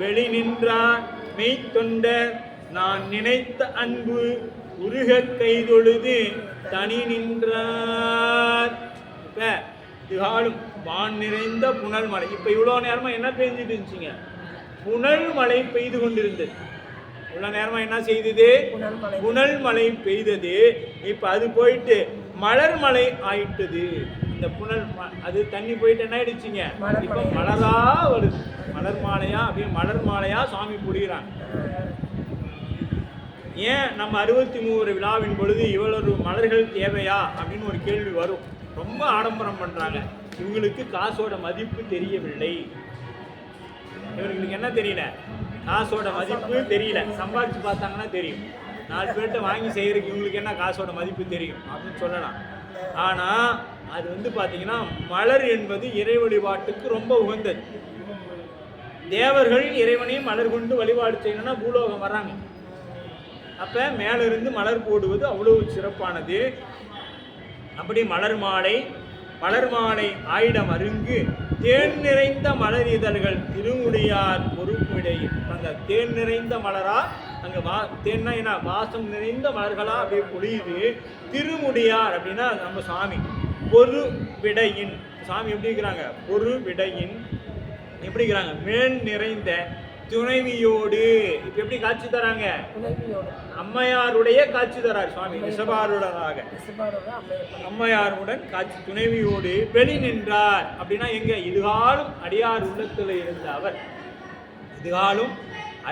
வெளி நின்றார் மெய்த்தொண்டர் நான் நினைத்த அன்பு உருக கைதொழுது தனி நின்றார். இப்ப இதுகாலும் வான் நிறைந்த புனல் மலை, இப்ப இவ்வளவு நேரமா என்ன பெய்ஞ்சிட்டு இருந்துச்சுங்க? புனல் மழை பெய்து கொண்டிருந்தது. இவ்வளவு நேரமா என்ன செய்தது? புனல் மழை பெய்தது. இப்ப அது போயிட்டு மலர் மலை ஆயிட்டது. இந்த புனல் அது தண்ணி போயிட்டு என்ன ஆயிடுச்சுங்க? இப்ப மலரா வருது, மலர் மாலையா, அப்படியே மலர் மாலையா சுவாமி புரிகிறாங்க. ஏன் நம்ம 63 விழாவின் பொழுது இவ்வளவு மலர்கள் தேவையா அப்படின்னு ஒரு கேள்வி வரும். ரொம்ப ஆடம்பரம் பண்றாங்க. இவங்களுக்கு காசோட மதிப்பு தெரியவில்லை. இவர்களுக்கு என்ன தெரியல? காசோட மதிப்பு தெரியல. சம்பாதிச்சு பார்த்தாங்கன்னா தெரியும். 4 பேர்கிட்ட வாங்கி செய்யறதுக்கு இவங்களுக்கு என்ன காசோட மதிப்பு தெரியும் அப்படின்னு சொல்லலாம். ஆனால் அது பார்த்தீங்கன்னா மலர் என்பது இறை வழிபாட்டுக்கு ரொம்ப உகந்தது. தேவர்கள் இறைவனையும் மலர் கொண்டு வழிபாடு செய்யணும்னா பூலோகம் வர்றாங்க. அப்போ மேலிருந்து மலர் போடுவது அவ்வளவு சிறப்பானது. அப்படி மலர் மாலை ஆயிடம் அருங்கு தேன் நிறைந்த மலர் இதழ்கள் திருமுடியார் பொறுப்பிடையில். அந்த தேன் நிறைந்த மலரா, அங்கே தேன்னா என்ன, வாசம் நிறைந்த மலர்களா அப்படியே பொழியுது. திருமுடியார் அப்படின்னா நம்ம சுவாமி. பொறு விடையின் சுவாமி எப்படி இருக்கிறாங்க? பொறு விடையின் எப்படி இருக்கிறாங்க? மேல் நிறைந்த துணைவியோடு. இப்ப எப்படி காட்சி தராங்க? அம்மையாருடைய காட்சி தரார் சுவாமி. ரிஷபாருடனாக அம்மையாருடன் காட்சி. துணைவியோடு வெளி நின்றார் அப்படின்னா எங்க? இதுகாலும் அடியார் உள்ளத்தில் இருந்த அவர், இதுகாலும்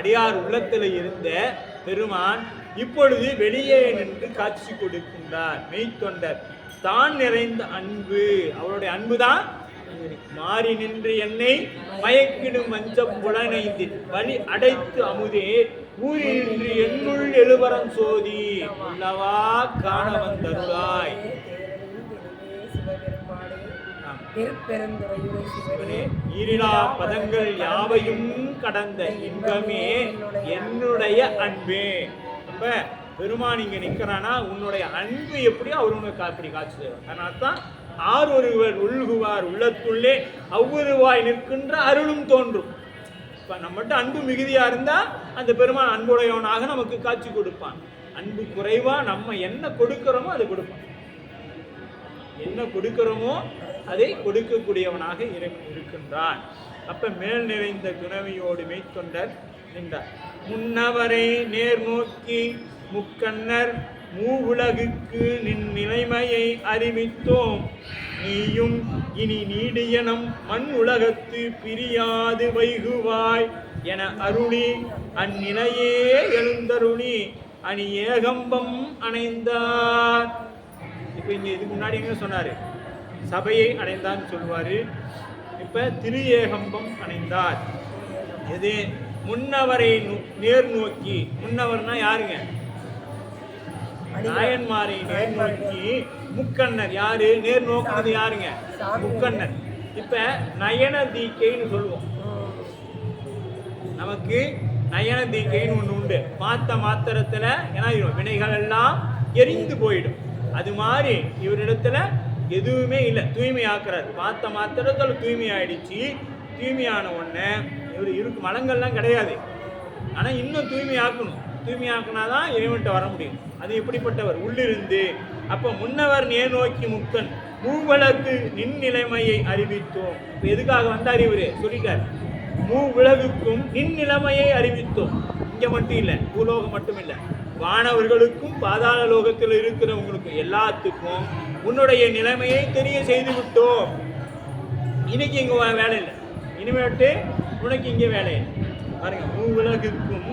அடியார் உள்ளத்தில் இருந்த பெருமான் இப்பொழுது வெளியே நின்று காட்சி கொடுக்கின்றார். மெய்த்தொண்டர் தான் நிறைந்த அன்பு, அவருடைய அன்புதான் மாறி நின்று என்னை மயக்கிடும் மஞ்சம் புலனைந்தில் வழி அடைத்து அமுதே ஊறி நின்று என்னுள் எழுவரம் சோதி உள்ளவா காண வந்தருளாய். ஈரிலா பதங்கள் யாவையும் கடந்த இன்பமே என்னுடைய அன்பே. அப்ப பெருமான் இங்க நிற்கிறானா, உன்னுடைய அன்பு எப்படியோ அவர் உனக்கு அப்படி காட்சி தரும். அதனால தான் ஆர் ஒருவர் உள்குவார் உள்ளத்துள்ளே அவ்வொருவாய் நிற்கின்ற அருளும் தோன்றும். இப்போ நம்மகிட்ட அன்பு மிகுதியாக இருந்தால் அந்த பெருமான் அன்புடையவனாக நமக்கு காட்சி கொடுப்பான். அன்பு குறைவாக நம்ம என்ன கொடுக்கிறோமோ அதை கொடுப்பான். என்ன கொடுக்கிறோமோ அதை கொடுக்கக்கூடியவனாக இறைவன் இருக்கின்றான். அப்போ மேல் நிறைந்த துணவியோடு மெய்த்தொண்டர் நின்றார். முன்னவரை நேர் நோக்கி முக்கண்ணர் மூவுலகுக்கு நின் நிலைமையை அறிவித்தோம். நீயும் இனி நீடியனம் மண் உலகத்து பிரியாது வைகுவாய் என அருளி அந்நிலையே எழுந்தருளி அணி ஏகம்பம் அணைந்தார். இப்போ இங்கே இதுக்கு முன்னாடி என்ன சொன்னார்? சபையை அடைந்தான்னு சொல்லுவார். இப்ப திரு ஏகம்பம் அணைந்தார். எது? முன்னவரை நேர் நோக்கி. முன்னவர்னா யாருங்க? நாயன்மாரை நேர் நோக்கி முக்கண்ணர். யாரு நேர் நோக்குறது? யாருங்க? முக்கண்ணர். இப்ப நயன தீக்கைன்னு சொல்லுவோம். நமக்கு நயன தீக்கைன்னு ஒண்ணு உண்டு. பார்த்த மாத்திரத்துல என்ன வினைகள் எல்லாம் எரிந்து போயிடும். அது மாதிரி இவரிடத்துல எதுவுமே இல்லை, தூய்மை ஆக்குறாரு. பார்த்த மாத்திரத்துல தூய்மை ஆயிடுச்சு. தூய்மையான உடனே இவர் இருக்கு மலங்கள்லாம் கிடையாது. ஆனா இன்னும் தூய்மை ஆக்கணும். தூய்மை ஆக்கினாதான் இறைவன்கிட்ட வர முடியும். அது எப்படிப்பட்டவர்? உள்ளிருந்து. அப்ப முன்னவர் நேர் நோக்கி முக்கன் மூவிளக்கு நின் நிலைமையை அறிவித்தோம். இப்ப எதுக்காக வந்தார் இவரு? சொல்லிட்டார், மூவிளகுக்கும் நின் நிலைமையை அறிவித்தோம். இங்க மட்டும் இல்லை, பூலோகம் மட்டும் இல்லை, வானவர்களுக்கும் பாதாள லோகத்தில் இருக்கிறவங்களுக்கும் எல்லாத்துக்கும் உன்னுடைய நிலைமையை தெரிய செய்து விட்டோம். இன்னைக்கு இங்க வேலை இல்லை, இனிமேட்டு உனக்கு இங்க வேலை இல்லை. பாருங்க, மூவிளகுக்கும்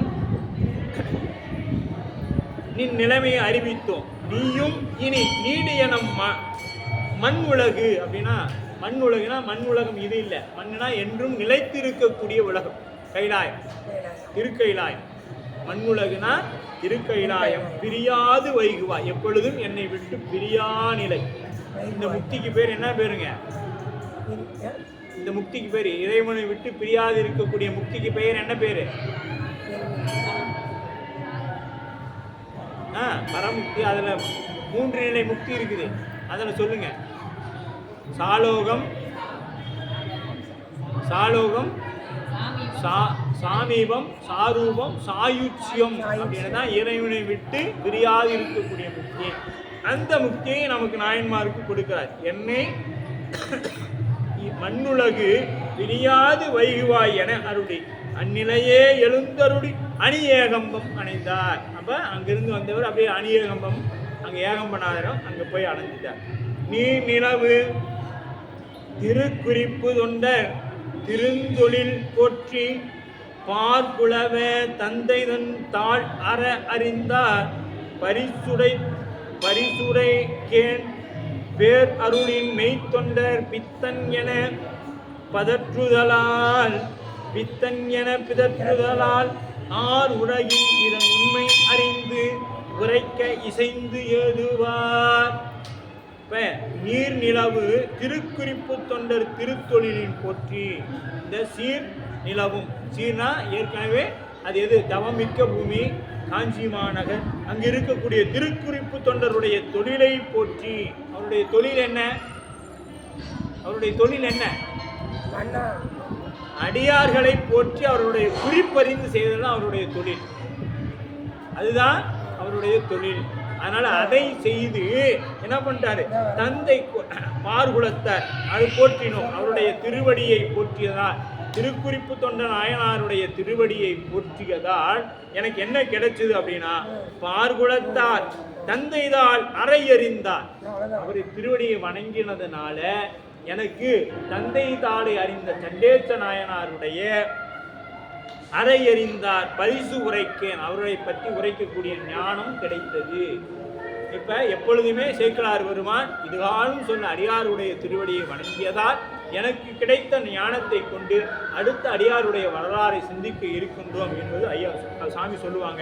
நின் நிலைமையை அறிவித்தோம். நீயும் இனி நீடிய நம் மண் உலகு. அப்படின்னா மண் உலகுனா மண் உலகம் இது இல்லை. மண்ணுனா என்றும் நிலைத்திருக்கக்கூடிய உலகம். கைலாயம், திருக்கைலாயம். மண் உலகுனா திருக்கைலாயம். பிரியாது வைகுவா, எப்பொழுதும் என்னை விட்டு பிரியா நிலை. இந்த முக்திக்கு பேர் என்ன பேருங்க? இந்த முக்திக்கு பேர் இறைவனை விட்டு பிரியாது இருக்கக்கூடிய முக்திக்கு பெயர் என்ன பேரு? பரமுக்தி. அதுல 3 நிலை முக்தி இருக்குது. அதுல சொல்லுங்க. சாலோகம், சாலோகம், சாமீபம், சாரூபம், சாயுச்சியம் அப்படின்னு தான் இறைவனை விட்டு பிரியாது இருக்கக்கூடிய முக்தி. அந்த முக்தியை நமக்கு நாயன்மாருக்கு கொடுக்கிறார். என்னை மண்ணுலகு பிரியாது வைகுவாய் என அருளி அந்நிலையே எழுந்தருளி அணி ஏகம்பம் அணைந்தார். அப்ப அங்கிருந்து வந்தவர் அப்படியே அணி ஏகம்பம், அங்க ஏகம்பநாதரம் அங்க போய் அணைஞ்சிட்டார். நீர் நிலவு திருக்குறிப்பு தொண்டர் திருந்தொழில் போற்றி பார்க்குளவ தந்தை தன் தாழ் அற அறிந்தார் பரிசுரை கேன் பேர் அருளின் மெய்த்தொண்டர் பித்தன் என பதற்றுதலால் ஆர் உலகில் இதன் உண்மை அறிந்து உரைக்க இசைந்து ஏதுவார். இப்ப நீர் நிலவு திருக்குறிப்பு தொண்டர் திருத்தொழிலின் போற்றி. இந்த சீர் நிலவும், சீர்னா ஏற்கனவே அது எது? தவமிக்க பூமி, காஞ்சி மாநகர். அங்கு இருக்கக்கூடிய திருக்குறிப்பு தொண்டருடைய தொழிலை போற்றி. அவருடைய தொழில் என்ன? அவருடைய தொழில் என்ன? அடியார்களை போற்றி அவருடைய குறிப்பறிந்து செய்ததுதான் அவருடைய தொழில். அதுதான் அவருடைய தொழில். அதனால அதை செய்து என்ன பண்ணிட்டாரு? தந்தை பார்குலத்தார் அது போற்றினோம். அவருடைய திருவடியை போற்றியதால், திருக்குறிப்பு தொண்ட நாயனாருடைய திருவடியை போற்றியதால் எனக்கு என்ன கிடைச்சது அப்படின்னா, பார்குலத்தார் தந்தைதால் அறையறிந்தார். அவரை திருவடியை வணங்கினதுனால எனக்கு தந்தை தாளை அறிந்த சண்டேச நாயனாருடைய அறையறிந்தார் பரிசு உரைக்கேன். அவரை பற்றி உரைக்கக்கூடிய ஞானம் கிடைத்தது. இப்ப எப்பொழுதுமே சேக்கிழார் பெருமான் இதுகாலும் சொன்ன அடியாருடைய திருவடியை வணங்கியதால் எனக்கு கிடைத்த ஞானத்தை கொண்டு அடுத்த அடியாருடைய வரலாறை சிந்திக்க இருக்கின்றோம் என்பது ஐயா சாமி சொல்லுவாங்க.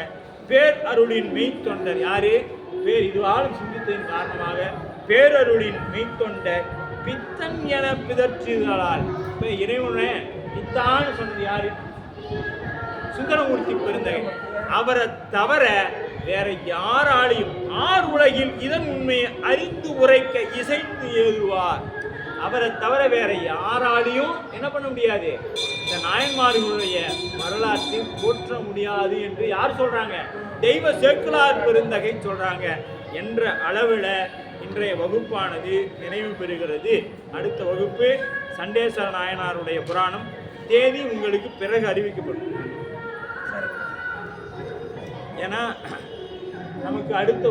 பேர் அருளின் மெய்த்தொண்டர் யாரு? பேர் இதுகாலும் சிந்தித்ததின் காரணமாக பேரருளின் மெய்த்தொண்டர் பித்தன் என பிதற்றுதலால். இப்ப இறைவனை பித்தான்னு சொன்னது யாரு? சுந்தரமூர்த்தி பெருந்தகை. அவரை தவிர வேற யாராலையும் ஆர் உலகில் இதன் உண்மையை அறிந்து உரைக்க இசைந்து ஏதுவார். அவரை தவிர வேற யாராலையும் என்ன பண்ண முடியாது? இந்த நாயன்மார்களுடைய வரலாற்றை போற்ற முடியாது என்று யார் சொல்றாங்க? தெய்வ சேக்கிழார் பெருந்தகை சொல்றாங்க. என்ற அளவில் இன்றைய வகுப்பானது நிறைவு பெறுகிறது. அடுத்த வகுப்பு சண்டேஸ்வர நாயனாருடைய புராணம். தேதி உங்களுக்கு பிறகு அறிவிக்கப்படும். ஏன்னா நமக்கு அடுத்த